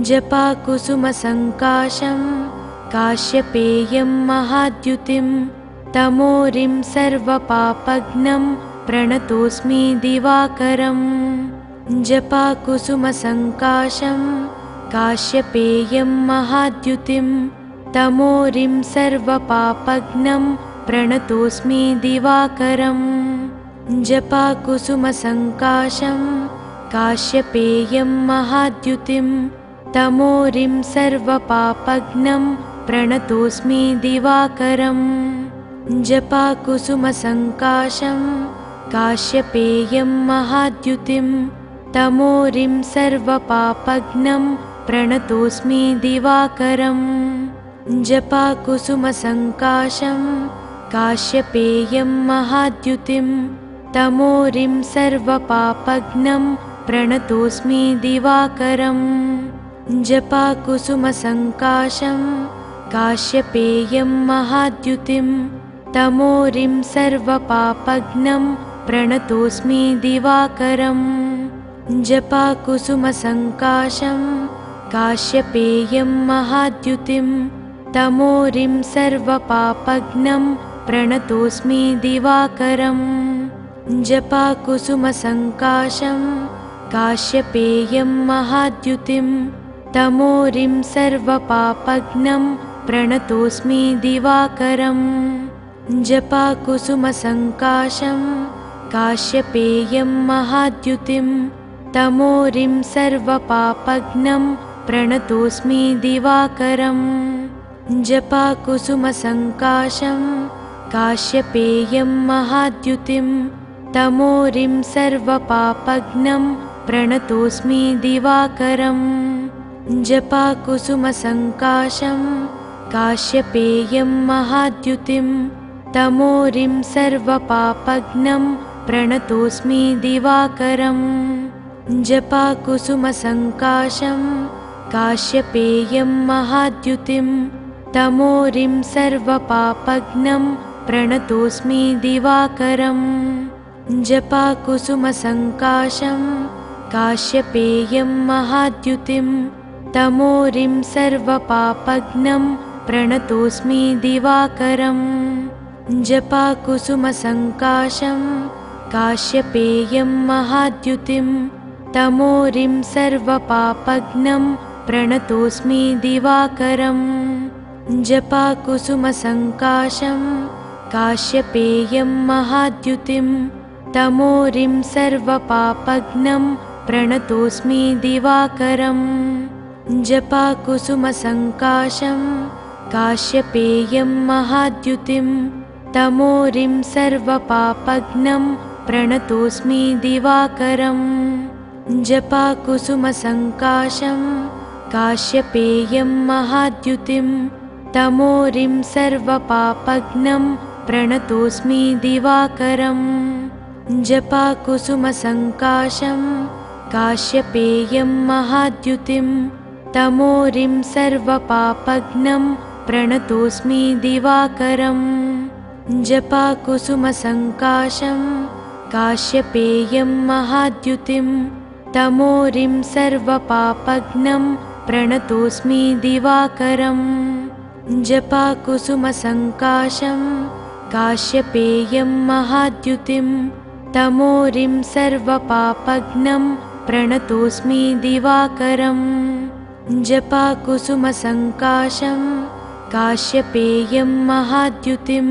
जपाकुसुमसङ्काशं काश्यपेयं महाद्युतिं तमोरिं सर्वपापघ्नं प्रणतोऽस्मि दिवाकरम् जपाकुसुमसङ्काशं काश्यपेयं महाद्युतिं तमोरिं सर्वपापघ्नं प्रणतोऽस्मि दिवाकरम् जपाकुसुमसङ्काशं काश्यपेयं महाद्युतिं तमोरिं सर्वपापघ्नं प्रणतोऽस्मि दिवाकरम् जपाकुसुमसङ्काशं काश्यपेयं महाद्युतिं तमोरिं सर्वपापघ्नं प्रणतोऽस्मि दिवाकरम् जपाकुसुमसङ्काशं काश्यपेयं महाद्युतिं तमोरिं सर्वपापघ्नं प्रणतोऽस्मि दिवाकरम् जपाकुसुमसङ्काशं काश्यपेयं महाद्युतिं तमोरिं सर्वपापघ्नं प्रणतोऽस्मि दिवाकरम् जपाकुसुमसङ्काशं काश्यपेयं महाद्युतिं तमोरिं सर्वपापघ्नं प्रणतोऽस्मि दिवाकरम् जपाकुसुमसङ्काशं काश्यपेयं महाद्युतिं तमोरिं सर्वपापघ्नं प्रणतोऽस्मि दिवाकरम् जपाकुसुमसङ्काशं काश्यपेयं महाद्युतिं तमोरिं सर्वपापघ्नं प्रणतोऽस्मि दिवाकरम् जपाकुसुमसङ्काशं काश्यपेयं महाद्युतिं तमोरिं सर्वपापघ्नं प्रणतोऽस्मि दिवाकरम् जपाकुसुमसङ्काशं काश्यपेयं महाद्युतिं तमोरिं सर्वपापघ्नं प्रणतोऽस्मि दिवाकरम् जपाकुसुमसङ्काशं काश्यपेयं महाद्युतिं तमोरिं सर्वपापघ्नं प्रणतोऽस्मि दिवाकरम् जपाकुसुमसङ्काशं काश्यपेयं महाद्युतिं तमोरिं सर्वपापघ्नं प्रणतोऽस्मि दिवाकरम् जपाकुसुमसङ्काशं काश्यपेयं महाद्युतिं तमोरिं सर्वपापघ्नं प्रणतोऽस्मि दिवाकरम् जपाकुसुमसङ्काशं काश्यपेयं महाद्युतिं तमोरिं सर्वपापघ्नं प्रणतोऽस्मि दिवाकरम् जपाकुसुमसङ्काशं काश्यपेयं महाद्युतिं तमोरिं सर्वपापघ्नं प्रणतोऽस्मि दिवाकरम् जपाकुसुमसङ्काशं काश्यपेयं महाद्युतिं तमोरिं सर्वपापघ्नं प्रणतोऽस्मि दिवाकरम् जपाकुसुमसङ्काशं काश्यपेयं महाद्युतिं तमोरिं सर्वपापघ्नं प्रणतोऽस्मि दिवाकरम् जपाकुसुमसङ्काशं काश्यपेयं महाद्युतिं तमोरिं सर्वपापघ्नं प्रणतोऽस्मि दिवाकरम् जपाकुसुमसङ्काशं काश्यपेयं महाद्युतिं तमोरिं सर्वपापघ्नं प्रणतोऽस्मि दिवाकरम् जपाकुसुमसङ्काशं काश्यपेयं महाद्युतिं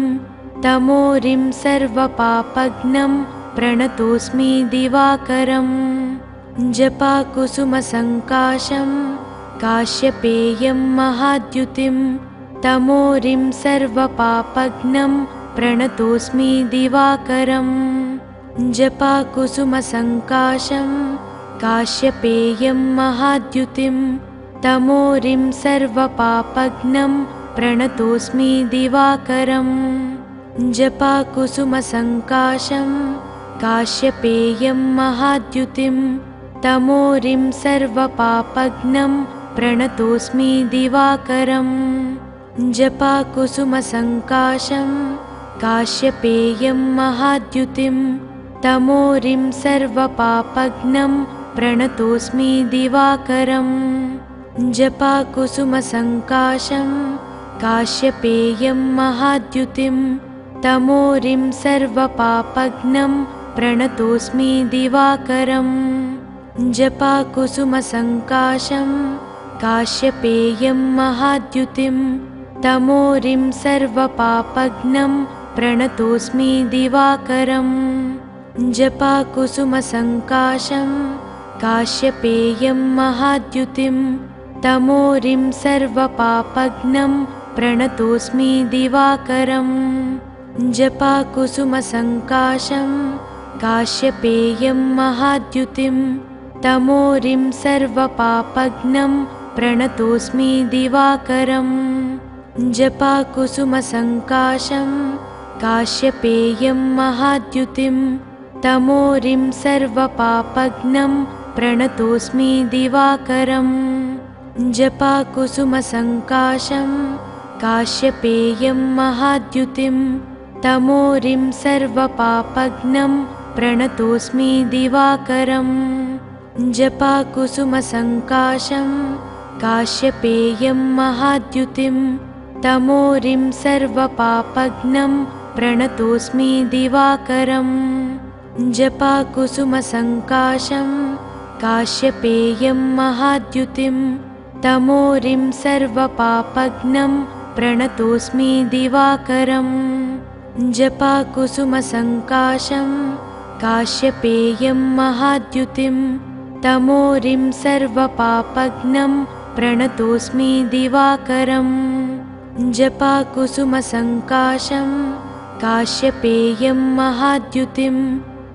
तमोरिं सर्वपापघ्नं प्रणतोऽस्मि दिवाकरम् जपाकुसुमसङ्काशं काश्यपेयं महाद्युतिं तमोरिं सर्वपापघ्नं प्रणतोऽस्मि दिवाकरम् जपाकुसुमसङ्काशं काश्यपेयं महाद्युतिं तमोरिं सर्वपापघ्नं प्रणतोऽस्मि दिवाकरम् जपाकुसुमसङ्काशं काश्यपेयं महाद्युतिं तमोरिं सर्वपापघ्नं प्रणतोऽस्मि दिवाकरम् जपाकुसुमसङ्काशं काश्यपेयं महाद्युतिं तमोरिं सर्वपापघ्नं प्रणतोऽस्मि दिवाकरम् जपाकुसुमसङ्काशं काश्यपेयं महाद्युतिं तमोरिं सर्वपापघ्नं प्रणतोऽस्मि दिवाकरम् जपाकुसुमसङ्काशं काश्यपेयं महाद्युतिं तमोरिं सर्वपापघ्नं प्रणतोऽस्मि दिवाकरम् जपाकुसुमसङ्काशं काश्यपेयं महाद्युतिं तमोरिं सर्वपापघ्नं प्रणतोऽस्मि दिवाकरम् जपाकुसुमसङ्काशं काश्यपेयं महाद्युतिं तमोरिं सर्वपापघ्नं प्रणतोऽस्मि दिवाकरम् जपाकुसुमसङ्काशं काश्यपेयं महाद्युतिं तमोरिं सर्वपापघ्नं प्रणतोऽस्मि दिवाकरम् जपाकुसुमसङ्काशं काश्यपेयं महाद्युतिं तमोरिं सर्वपापघ्नं प्रणतोऽस्मि दिवाकरम् जपाकुसुमसङ्काशं काश्यपेयं महाद्युतिं तमोरिं सर्वपापघ्नं प्रणतोऽस्मि दिवाकरम् जपाकुसुमसङ्काशं काश्यपेयं महाद्युतिं तमोरिं सर्वपापघ्नं प्रणतोऽस्मि दिवाकरम् जपाकुसुमसङ्काशं काश्यपेयं महाद्युतिं तमोरिं सर्वपापघ्नं प्रणतोऽस्मि दिवाकरम् जपाकुसुमसङ्काशं काश्यपेयं महाद्युतिं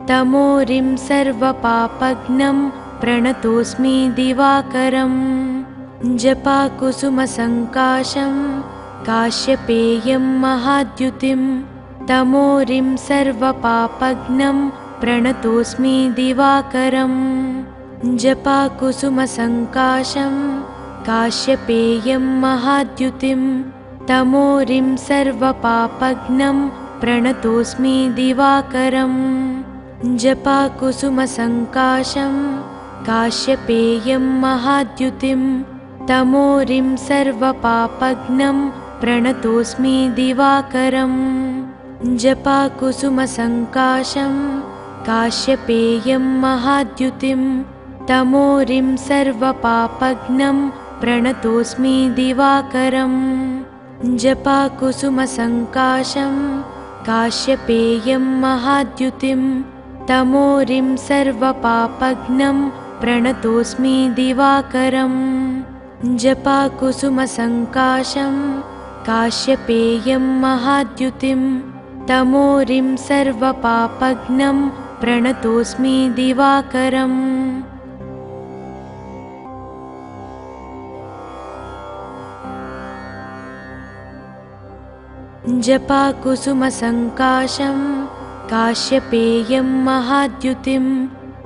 तमोरिं सर्वपापघ्नं प्रणतोऽस्मि दिवाकरम् जपाकुसुमसङ्काशं काश्यपेयं महाद्युतिं तमोरिं सर्वपापघ्नं प्रणतोऽस्मि दिवाकरम् जपाकुसुमसङ्काशं काश्यपेयं महाद्युतिं तमोरिं सर्वपापघ्नं प्रणतोऽस्मि दिवाकरम् जपाकुसुमसङ्काशं काश्यपेयं महाद्युतिं तमोरिं सर्वपापघ्नं प्रणतोऽस्मि दिवाकरम् जपाकुसुमसङ्काशं काश्यपेयं महाद्युतिं तमोरिं सर्वपापघ्नं प्रणतोऽस्मि दिवाकरम् जपाकुसुमसङ्काशं काश्यपेयं महाद्युतिं तमोरिं सर्वपापघ्नं प्रणतोऽस्मि दिवाकरम् जपाकुसुमसङ्काशं काश्यपेयं महाद्युतिं तमोरिं सर्वपापघ्नं प्रणतोऽस्मि दिवाकरम् जपाकुसुमसङ्काशं काश्यपेयं महाद्युतिं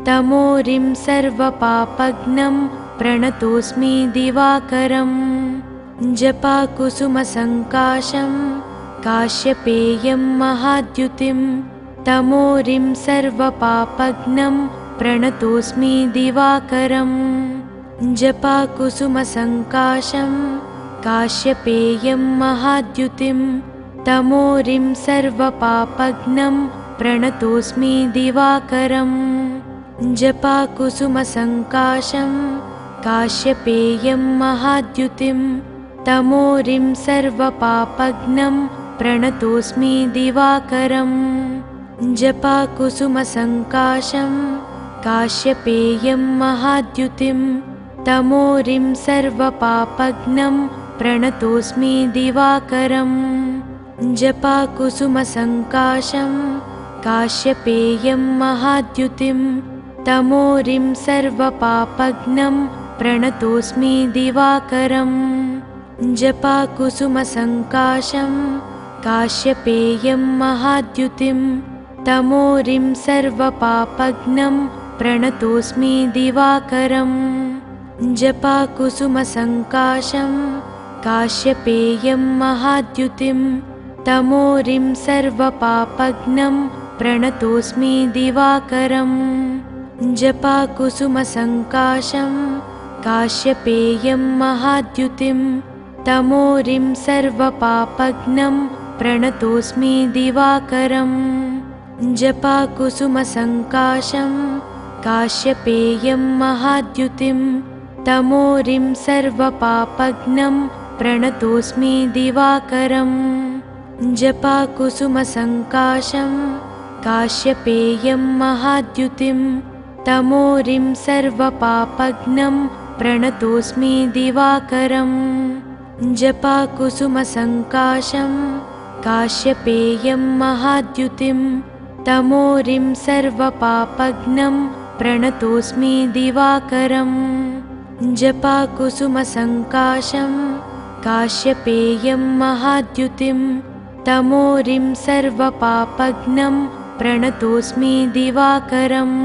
तमोरिं सर्वपापघ्नं प्रणतोऽस्मि दिवाकरम् जपाकुसुमसङ्काशं काश्यपेयं महाद्युतिं तमोरिं सर्वपापघ्नं प्रणतोऽस्मि दिवाकरम् जपाकुसुमसङ्काशं काश्यपेयं महाद्युतिं तमोरिं सर्वपापघ्नं प्रणतोऽस्मि दिवाकरम् जपाकुसुमसङ्काशं काश्यपेयं महाद्युतिं तमोरिं सर्वपापघ्नं प्रणतोऽस्मि दिवाकरम् जपाकुसुमसङ्काशं काश्यपेयं महाद्युतिं तमोरिं सर्वपापघ्नं प्रणतोऽस्मि दिवाकरम् जपाकुसुमसङ्काशं काश्यपेयं महाद्युतिं तमोरिं सर्वपापघ्नं प्रणतोऽस्मि दिवाकरम् जपाकुसुमसङ्काशं काश्यपेयं महाद्युतिं तमोरिं सर्वपापघ्नं प्रणतोऽस्मि दिवाकरम् जपाकुसुमसङ्काशं काश्यपेयं महाद्युतिं तमोरिं सर्वपापघ्नं प्रणतोऽस्मि दिवाकरम् जपाकुसुमसङ्काशं काश्यपेयं महाद्युतिं तमोरिं सर्वपापघ्नं प्रणतोऽस्मि दिवाकरम् जपाकुसुमसङ्काशं काश्यपेयं महाद्युतिं तमोरिं सर्वपापघ्नं प्रणतोऽस्मि दिवाकरम् जपाकुसुमसङ्काशं काश्यपेयं महाद्युतिं तमोरिं सर्वपापघ्नं प्रणतोऽस्मि दिवाकरम् जपाकुसुमसङ्काशं काश्यपेयं महाद्युतिं तमोरिं सर्वपापघ्नं प्रणतोऽस्मि दिवाकरम् जपाकुसुमसङ्काशं काश्यपेयं महाद्युतिं तमोरिं सर्वपापघ्नं प्रणतोऽस्मि दिवाकरम्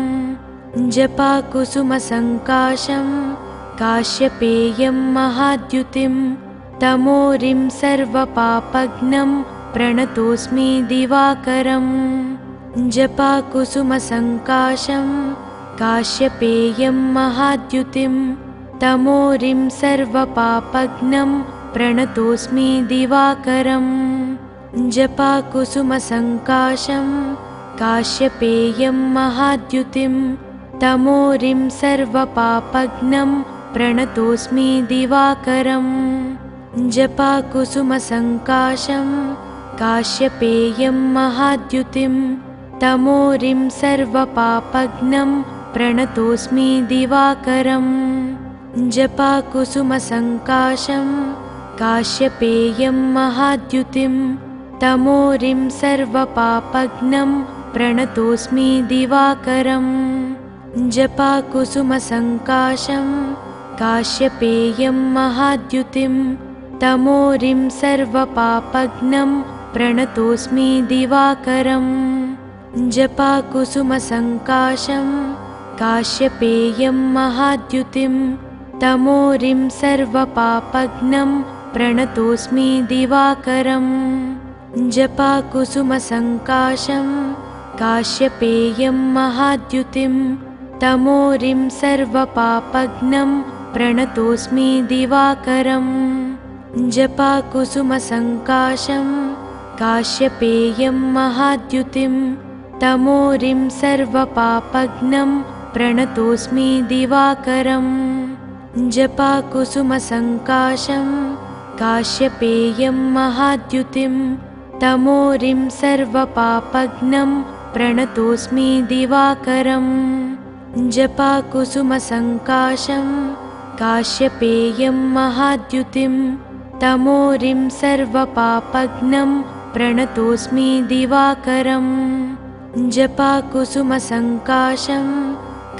जपाकुसुमसङ्काशं काश्यपेयं महाद्युतिं तमोरिं सर्वपापघ्नं प्रणतोऽस्मि दिवाकरम् जपाकुसुमसङ्काशं काश्यपेयं महाद्युतिं तमोरिं सर्वपापघ्नं प्रणतोऽस्मि दिवाकरम् जपाकुसुमसङ्काशं काश्यपेयं महाद्युतिं तमोरिं सर्वपापघ्नं प्रणतोऽस्मि दिवाकरम् जपाकुसुमसङ्काशं काश्यपेयं महाद्युतिं तमोरिं सर्वपापघ्नं प्रणतोऽस्मि दिवाकरम् जपाकुसुमसङ्काशं काश्यपेयं महाद्युतिं तमोरिं सर्वपापघ्नं प्रणतोऽस्मि दिवाकरम् जपाकुसुमसङ्काशं काश्यपेयं महाद्युतिं तमोरिं सर्वपापघ्नं प्रणतोऽस्मि दिवाकरम् जपाकुसुमसङ्काशं काश्यपेयं महाद्युतिं तमोरिं सर्वपापघ्नं प्रणतोऽस्मि दिवाकरम् जपाकुसुमसङ्काशं काश्यपेयं महाद्युतिं तमोरिं सर्वपापघ्नं प्रणतोऽस्मि दिवाकरम् जपाकुसुमसङ्काशं काश्यपेयं महाद्युतिं तमोरिं सर्वपापघ्नं प्रणतोऽस्मि दिवाकरम् जपाकुसुमसङ्काशं काश्यपेयं महाद्युतिं तमोरिं सर्वपापघ्नं प्रणतोऽस्मि दिवाकरम् जपाकुसुमसङ्काशं काश्यपेयं महाद्युतिं तमोरिं सर्वपापघ्नं प्रणतोऽस्मि दिवाकरम् जपाकुसुमसङ्काशं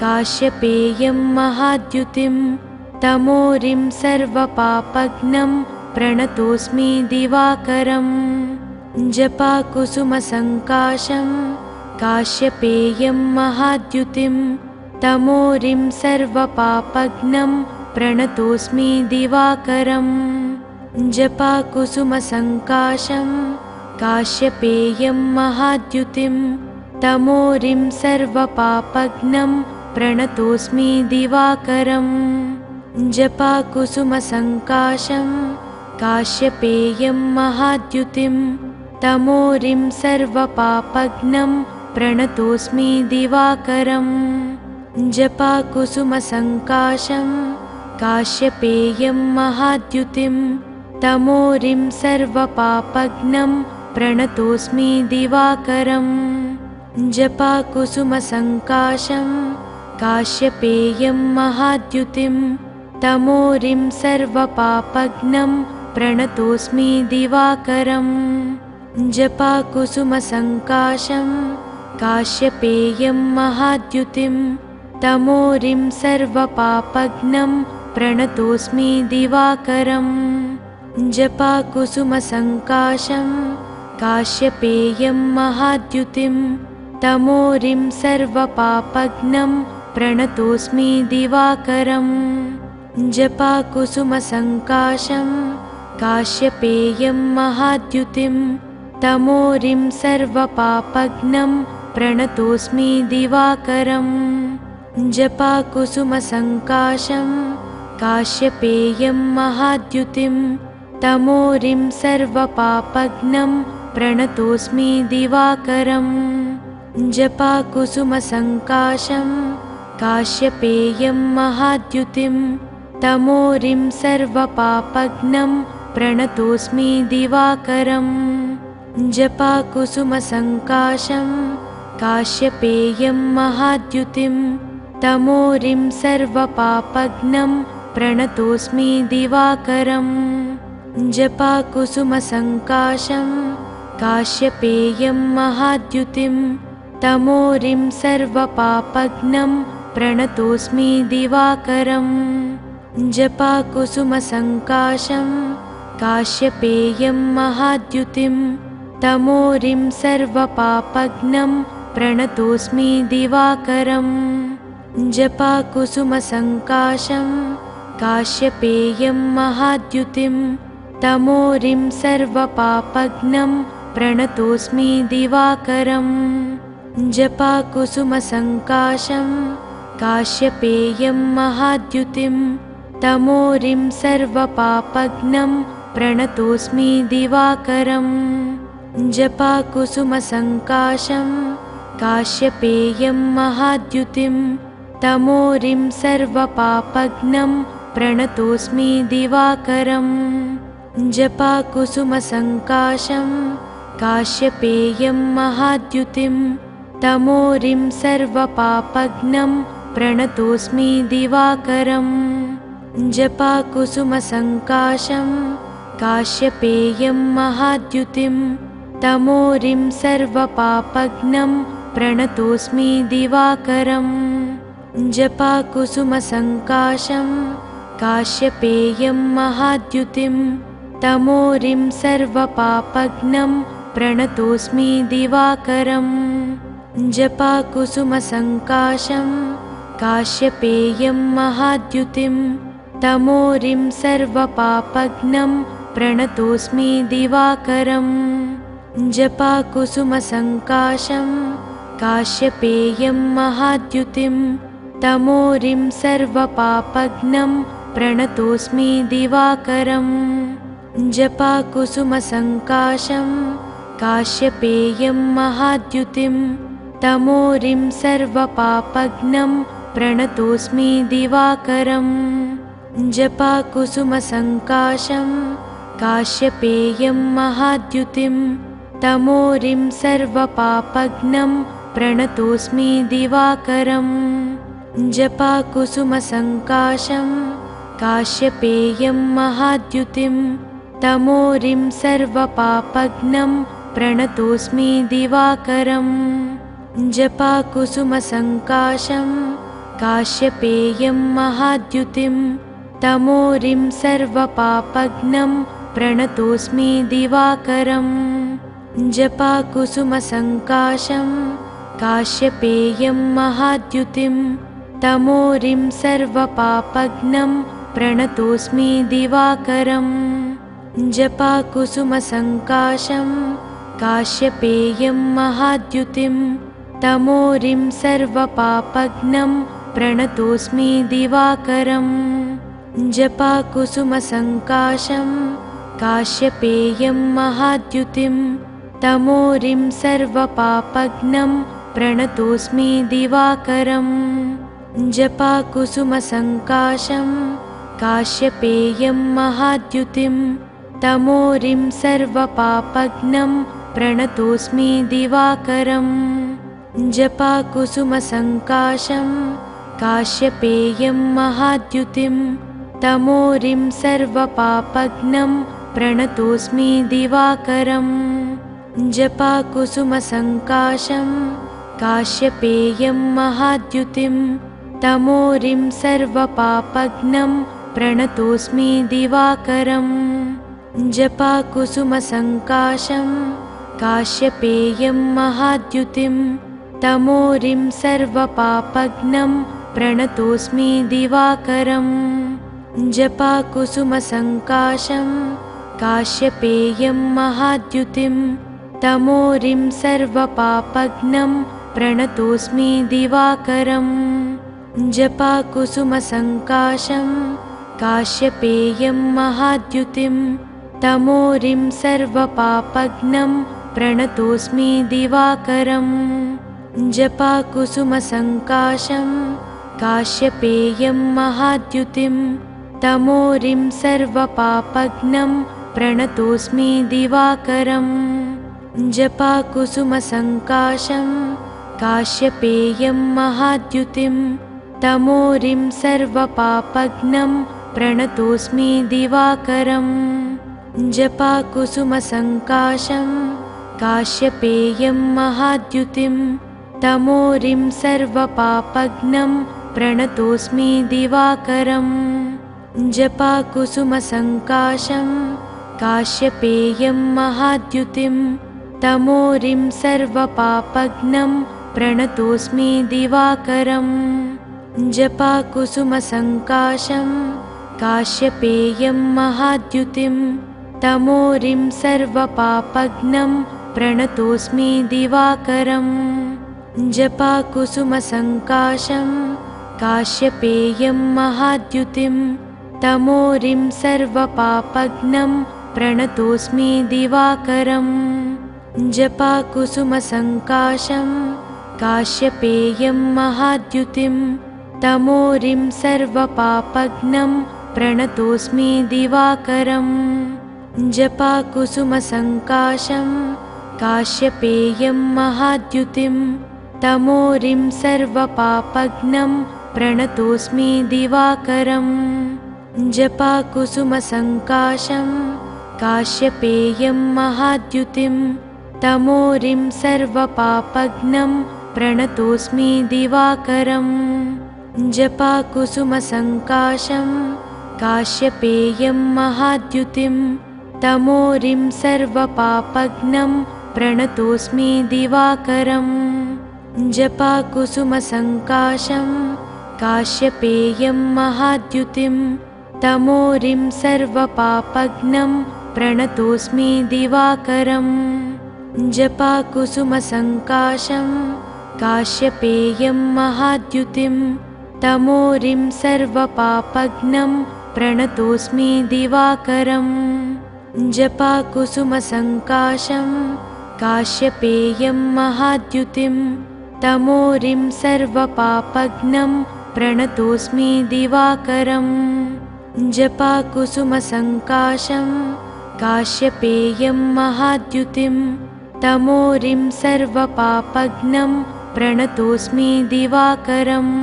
काश्यपेयं महाद्युतिं तमोरिं सर्वपापघ्नं प्रणतोऽस्मि दिवाकरम् जपाकुसुमसङ्काशं काश्यपेयं महाद्युतिं तमोरिं सर्वपापघ्नं प्रणतोऽस्मि दिवाकरम् जपाकुसुमसङ्काशं काश्यपेयं महाद्युतिं तमोरिं सर्वपापघ्नं प्रणतोऽस्मि दिवाकरम् जपाकुसुमसङ्काशं काश्यपेयं महाद्युतिं तमोरिं सर्वपापघ्नं प्रणतोऽस्मि दिवाकरम् जपाकुसुमसङ्काशं काश्यपेयं महाद्युतिं तमोरिं सर्वपापघ्नं प्रणतोऽस्मि दिवाकरम् जपाकुसुमसङ्काशं काश्यपेयं महाद्युतिं तमोरिं सर्वपापघ्नं प्रणतोऽस्मि दिवाकरम् जपाकुसुमसङ्काशं काश्यपेयं महाद्युतिं तमोरिं सर्वपापघ्नं प्रणतोऽस्मि दिवाकरम् जपाकुसुमसङ्काशं काश्यपेयं महाद्युतिं तमोरिं सर्वपापघ्नं प्रणतोऽस्मि दिवाकरम् जपाकुसुमसङ्काशं काश्यपेयं महाद्युतिं तमोरिं सर्वपापघ्नं प्रणतोऽस्मि दिवाकरम् जपाकुसुमसङ्काशं काश्यपेयं महाद्युतिं तमोरिं सर्वपापघ्नं प्रणतोऽस्मि दिवाकरम् जपाकुसुमसङ्काशं काश्यपेयं महाद्युतिं तमोरिं सर्वपापघ्नं प्रणतोऽस्मि दिवाकरम् जपाकुसुमसङ्काशं काश्यपेयं महाद्युतिं तमोरिं सर्वपापघ्नं प्रणतोऽस्मि दिवाकरम् जपाकुसुमसङ्काशं काश्यपेयं महाद्युतिं तमोरिं सर्वपापघ्नं प्रणतोऽस्मि दिवाकरम् जपाकुसुमसङ्काशं काश्यपेयं महाद्युतिं तमोरिं सर्वपापघ्नं प्रणतोऽस्मि दिवाकरम् जपाकुसुमसङ्काशं काश्यपेयं महाद्युतिं तमोरिं सर्वपापघ्नं प्रणतोऽस्मि दिवाकरम् जपाकुसुमसङ्काशं काश्यपेयं महाद्युतिं तमोरिं सर्वपापघ्नं प्रणतोऽस्मि दिवाकरम् जपाकुसुमसङ्काशं काश्यपेयं महाद्युतिं तमोरिं सर्वपापघ्नं प्रणतोऽस्मि दिवाकरम् जपाकुसुमसङ्काशं काश्यपेयं महाद्युतिं तमोरिं सर्वपापघ्नं प्रणतोऽस्मि दिवाकरम् जपाकुसुमसङ्काशं काश्यपेयं महाद्युतिं तमोरिं सर्वपापघ्नं प्रणतोऽस्मि दिवाकरम् जपाकुसुमसङ्काशं काश्यपेयं महाद्युतिं तमोरिं सर्वपापघ्नं प्रणतोऽस्मि दिवाकरम् जपाकुसुमसङ्काशं काश्यपेयं महाद्युतिं तमोरिं सर्वपापघ्नं प्रणतोऽस्मि दिवाकरम् जपाकुसुमसङ्काशं काश्यपेयं महाद्युतिं तमोरिं सर्वपापघ्नं प्रणतोऽस्मि दिवाकरम् जपाकुसुमसङ्काशं काश्यपेयं महाद्युतिं तमोरिं सर्वपापघ्नं प्रणतोऽस्मि दिवाकरम् जपाकुसुमसङ्काशं काश्यपेयं महाद्युतिं तमोरिं सर्वपापघ्नं प्रणतोऽस्मि दिवाकरम् जपाकुसुमसङ्काशं काश्यपेयं महाद्युतिं तमोरिं सर्वपापघ्नं प्रणतोऽस्मि दिवाकरम् जपाकुसुमसङ्काशं काश्यपेयं महाद्युतिं तमोरिं सर्वपापघ्नं प्रणतोऽस्मि दिवाकरम् जपाकुसुमसङ्काशं काश्यपेयं महाद्युतिं तमोरिं सर्वपापघ्नं प्रणतोऽस्मि दिवाकरम् जपाकुसुमसङ्काशं काश्यपेयं महाद्युतिं तमोरिं सर्वपापघ्नं प्रणतोऽस्मि दिवाकरम् जपाकुसुमसङ्काशं काश्यपेयं महाद्युतिं तमोरिं सर्वपापघ्नं प्रणतोऽस्मि दिवाकरम् जपाकुसुमसङ्काशं काश्यपेयं महाद्युतिं तमोरिं सर्वपापघ्नं प्रणतोऽस्मि दिवाकरम् जपाकुसुमसङ्काशं काश्यपेयं महाद्युतिं तमोरिं सर्वपापघ्नं प्रणतोऽस्मि दिवाकरम् जपाकुसुमसङ्काशं काश्यपेयं महाद्युतिं तमोरिं सर्वपापघ्नं प्रणतोऽस्मि दिवाकरम् जपाकुसुमसङ्काशं काश्यपेयं महाद्युतिं तमोरिं सर्वपापघ्नं प्रणतोऽस्मि दिवाकरम् जपाकुसुमसङ्काशं काश्यपेयं महाद्युतिं तमोरिं सर्वपापघ्नं प्रणतोऽस्मि दिवाकरम् जपाकुसुमसङ्काशं काश्यपेयं महाद्युतिं तमोरिं सर्वपापघ्नं प्रणतोऽस्मि दिवाकरम् जपाकुसुमसङ्काशं काश्यपेयं महाद्युतिं तमोरिं सर्वपापघ्नं प्रणतोऽस्मि दिवाकरम् जपाकुसुमसङ्काशं काश्यपेयं महाद्युतिं तमोरिं सर्वपापघ्नं प्रणतोऽस्मि दिवाकरम् जपाकुसुमसङ्काशं काश्यपेयं महाद्युतिं तमोरिं सर्वपापघ्नं प्रणतोऽस्मि दिवाकरम् जपाकुसुमसङ्काशं काश्यपेयं महाद्युतिं तमोरिं सर्वपापघ्नं प्रणतोऽस्मि दिवाकरम् जपाकुसुमसङ्काशं काश्यपेयं महाद्युतिं तमोरिं सर्वपापघ्नं प्रणतोऽस्मि दिवाकरम् जपाकुसुमसङ्काशं काश्यपेयं महाद्युतिं तमोरिं सर्वपापघ्नं प्रणतोऽस्मि दिवाकरम् जपाकुसुमसङ्काशं काश्यपेयं महाद्युतिं तमोरिं सर्वपापघ्नं प्रणतोऽस्मि दिवाकरम् जपाकुसुमसङ्काशं काश्यपेयं महाद्युतिं तमोरिं सर्वपापघ्नं प्रणतोऽस्मि दिवाकरम् जपाकुसुमसङ्काशं काश्यपेयं महाद्युतिं तमोरिं सर्वपापघ्नं प्रणतोऽस्मि दिवाकरम् जपाकुसुमसङ्काशं काश्यपेयं महाद्युतिं तमोरिं सर्वपापघ्नं प्रणतोऽस्मि दिवाकरम् जपाकुसुमसङ्काशं काश्यपेयं महाद्युतिं तमोरिं सर्वपापघ्नं प्रणतोऽस्मि दिवाकरम् जपाकुसुमसङ्काशं काश्यपेयं महाद्युतिं तमोरिं सर्वपापघ्नं प्रणतोऽस्मि दिवाकरम् जपाकुसुमसङ्काशं काश्यपेयं महाद्युतिं तमोरिं सर्वपापघ्नं प्रणतोऽस्मि दिवाकरम् जपाकुसुमसङ्काशं काश्यपेयं महाद्युतिं तमोरिं सर्वपापघ्नं प्रणतोऽस्मि दिवाकरम्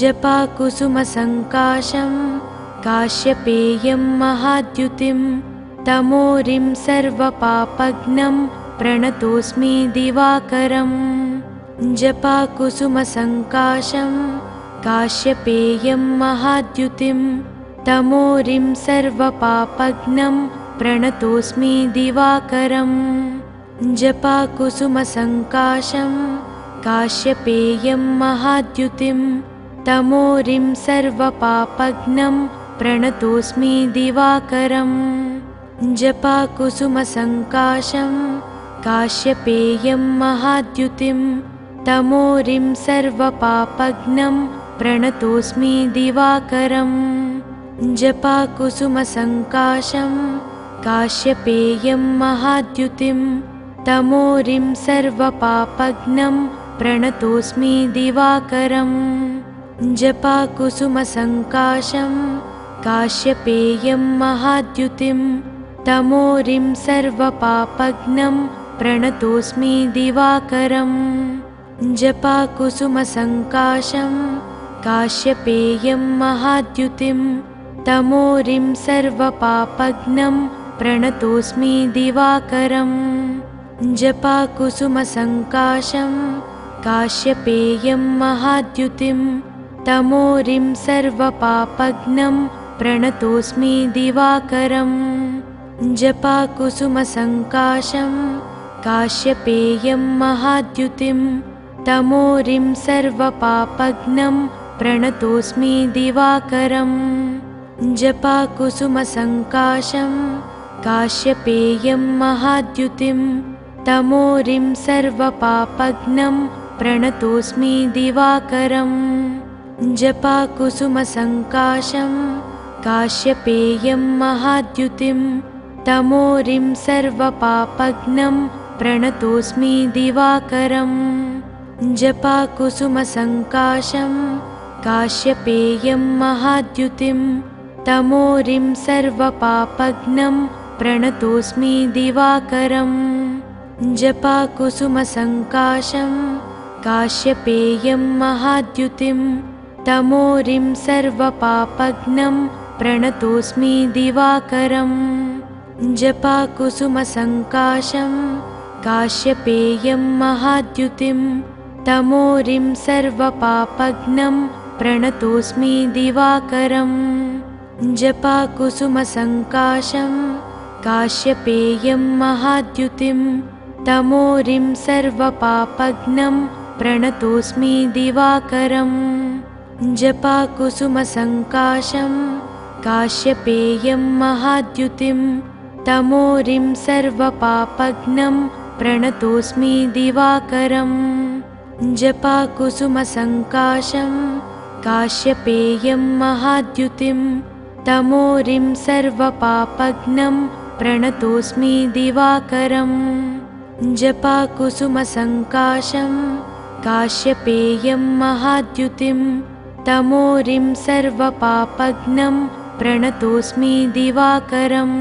जपाकुसुमसङ्काशं काश्यपेयं महाद्युतिं तमोरिं सर्वपापघ्नं प्रणतोऽस्मि दिवाकरम् जपाकुसुमसङ्काशं काश्यपेयं महाद्युतिं तमोरिं सर्वपापघ्नं प्रणतोऽस्मि दिवाकरम् जपाकुसुमसङ्काशं काश्यपेयं महाद्युतिं तमोरिं सर्वपापघ्नं प्रणतोऽस्मि दिवाकरम् जपाकुसुमसङ्काशं काश्यपेयं महाद्युतिं तमोरिं सर्वपापघ्नं प्रणतोऽस्मि दिवाकरम् जपाकुसुमसङ्काशं काश्यपेयं महाद्युतिं तमोरिं सर्वपापघ्नं प्रणतोऽस्मि दिवाकरम् जपाकुसुमसङ्काशं काश्यपेयं महाद्युतिं तमोरिं सर्वपापघ्नं प्रणतोऽस्मि दिवाकरम् जपाकुसुमसङ्काशं काश्यपेयं महाद्युतिं तमोरिं सर्वपापघ्नं प्रणतोऽस्मि दिवाकरम् जपाकुसुमसङ्काशं काश्यपेयं महाद्युतिं तमोरिं सर्वपापघ्नं प्रणतोऽस्मि दिवाकरम् जपाकुसुमसङ्काशं काश्यपेयं महाद्युतिं तमोरिं सर्वपापघ्नं प्रणतोऽस्मि दिवाकरम् जपाकुसुमसङ्काशं काश्यपेयं महाद्युतिं तमोरिं सर्वपापघ्नं प्रणतोऽस्मि दिवाकरम् जपाकुसुमसङ्काशं काश्यपेयं महाद्युतिं तमोरिं सर्वपापघ्नं प्रणतोऽस्मि दिवाकरम् जपाकुसुमसङ्काशं काश्यपेयं महाद्युतिं तमोरिं सर्वपापघ्नं प्रणतोऽस्मि दिवाकरम् जपाकुसुमसङ्काशं काश्यपेयं महाद्युतिं तमोरिं सर्वपापघ्नं प्रणतोऽस्मि दिवाकरम् जपाकुसुमसङ्काशं काश्यपेयं महाद्युतिं तमोरिं सर्वपापघ्नं प्रणतोऽस्मि दिवाकरम् जपाकुसुमसङ्काशं काश्यपेयं महाद्युतिं तमोरिं सर्वपापघ्नं प्रणतोऽस्मि दिवाकरम् जपाकुसुमसङ्काशं काश्यपेयं महाद्युतिं तमोरिं सर्वपापघ्नं प्रणतोऽस्मि दिवाकरम् जपाकुसुमसङ्काशं काश्यपेयं महाद्युतिं तमोरिं सर्वपापघ्नं प्रणतोऽस्मि दिवाकरम् जपाकुसुमसङ्काशं काश्यपेयं महाद्युतिं तमोरिं सर्वपापघ्नं प्रणतोऽस्मि दिवाकरम्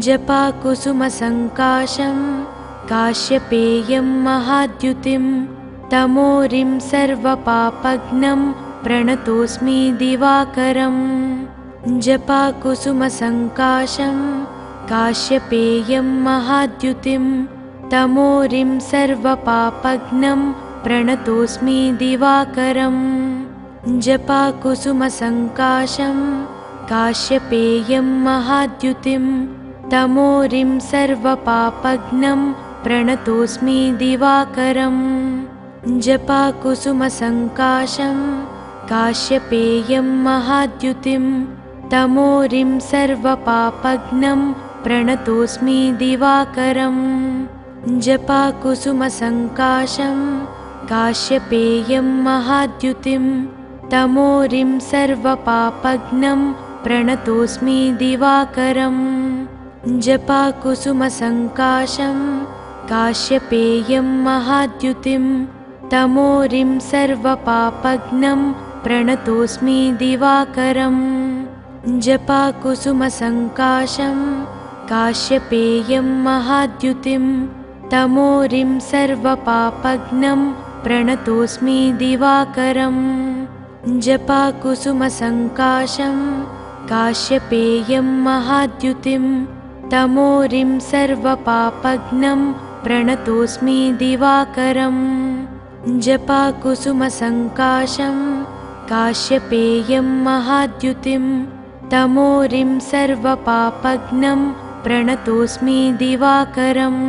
जपाकुसुमसङ्काशं काश्यपेयं महाद्युतिं तमोरिं सर्वपापघ्नं प्रणतोऽस्मि दिवाकरम् जपाकुसुमसङ्काशं काश्यपेयं महाद्युतिं तमोरिं सर्वपापघ्नं प्रणतोऽस्मि दिवाकरम् जपाकुसुमसङ्काशं काश्यपेयं महाद्युतिं तमोरिं सर्वपापघ्नं प्रणतोऽस्मि दिवाकरम् जपाकुसुमसङ्काशं काश्यपेयं महाद्युतिं तमोरिं सर्वपापघ्नं प्रणतोऽस्मि दिवाकरम् जपाकुसुमसङ्काशं काश्यपेयं महाद्युतिं तमोरिं सर्वपापघ्नं प्रणतोऽस्मि दिवाकरम् जपाकुसुमसङ्काशं काश्यपेयं महाद्युतिं तमोरिं सर्वपापघ्नं प्रणतोऽस्मि दिवाकरम् जपाकुसुमसङ्काशं काश्यपेयं महाद्युतिं तमोरिं सर्वपापघ्नं प्रणतोऽस्मि दिवाकरम् जपाकुसुमसङ्काशं काश्यपेयं महाद्युतिं तमोरिं सर्वपापघ्नं प्रणतोऽस्मि दिवाकरम् जपाकुसुमसङ्काशं काश्यपेयं महाद्युतिं तमोरिं सर्वपापघ्नं प्रणतोऽस्मि दिवाकरम्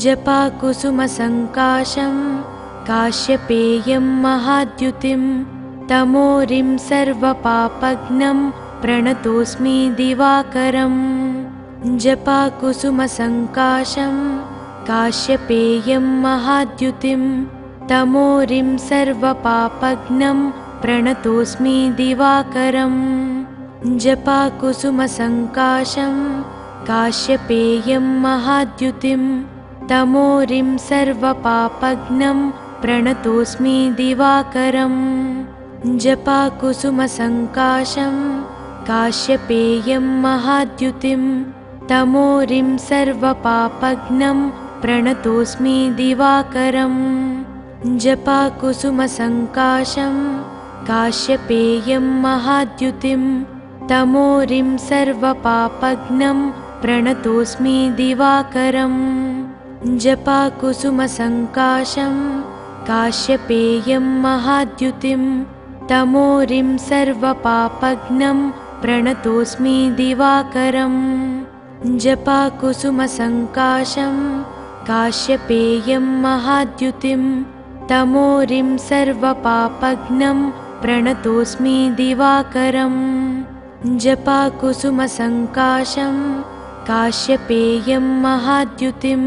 जपाकुसुमसङ्काशं काश्यपेयं महाद्युतिं तमोरिं सर्वपापघ्नं प्रणतोऽस्मि दिवाकरम् जपाकुसुमसङ्काशं काश्यपेयं महाद्युतिं तमोरिं सर्वपापघ्नं प्रणतोऽस्मि दिवाकरम् जपाकुसुमसङ्काशं काश्यपेयं महाद्युतिं तमोरिं सर्वपापघ्नं प्रणतोऽस्मि दिवाकरम् जपाकुसुमसङ्काशं काश्यपेयं महाद्युतिं तमोरिं सर्वपापघ्नं प्रणतोऽस्मि दिवाकरम् जपाकुसुमसङ्काशं काश्यपेयं महाद्युतिं तमोरिं सर्वपापघ्नं प्रणतोऽस्मि दिवाकरम् जपाकुसुमसङ्काशं काश्यपेयं महाद्युतिं तमोरिं सर्वपापघ्नं प्रणतोऽस्मि दिवाकरम् जपाकुसुमसङ्काशं काश्यपेयं महाद्युतिं तमोरिं सर्वपापघ्नं प्रणतोऽस्मि दिवाकरम् जपाकुसुमसङ्काशं काश्यपेयं महाद्युतिं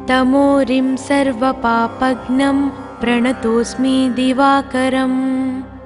तमोरिं सर्वपापघ्नं प्रणतोऽस्मि दिवाकरम्।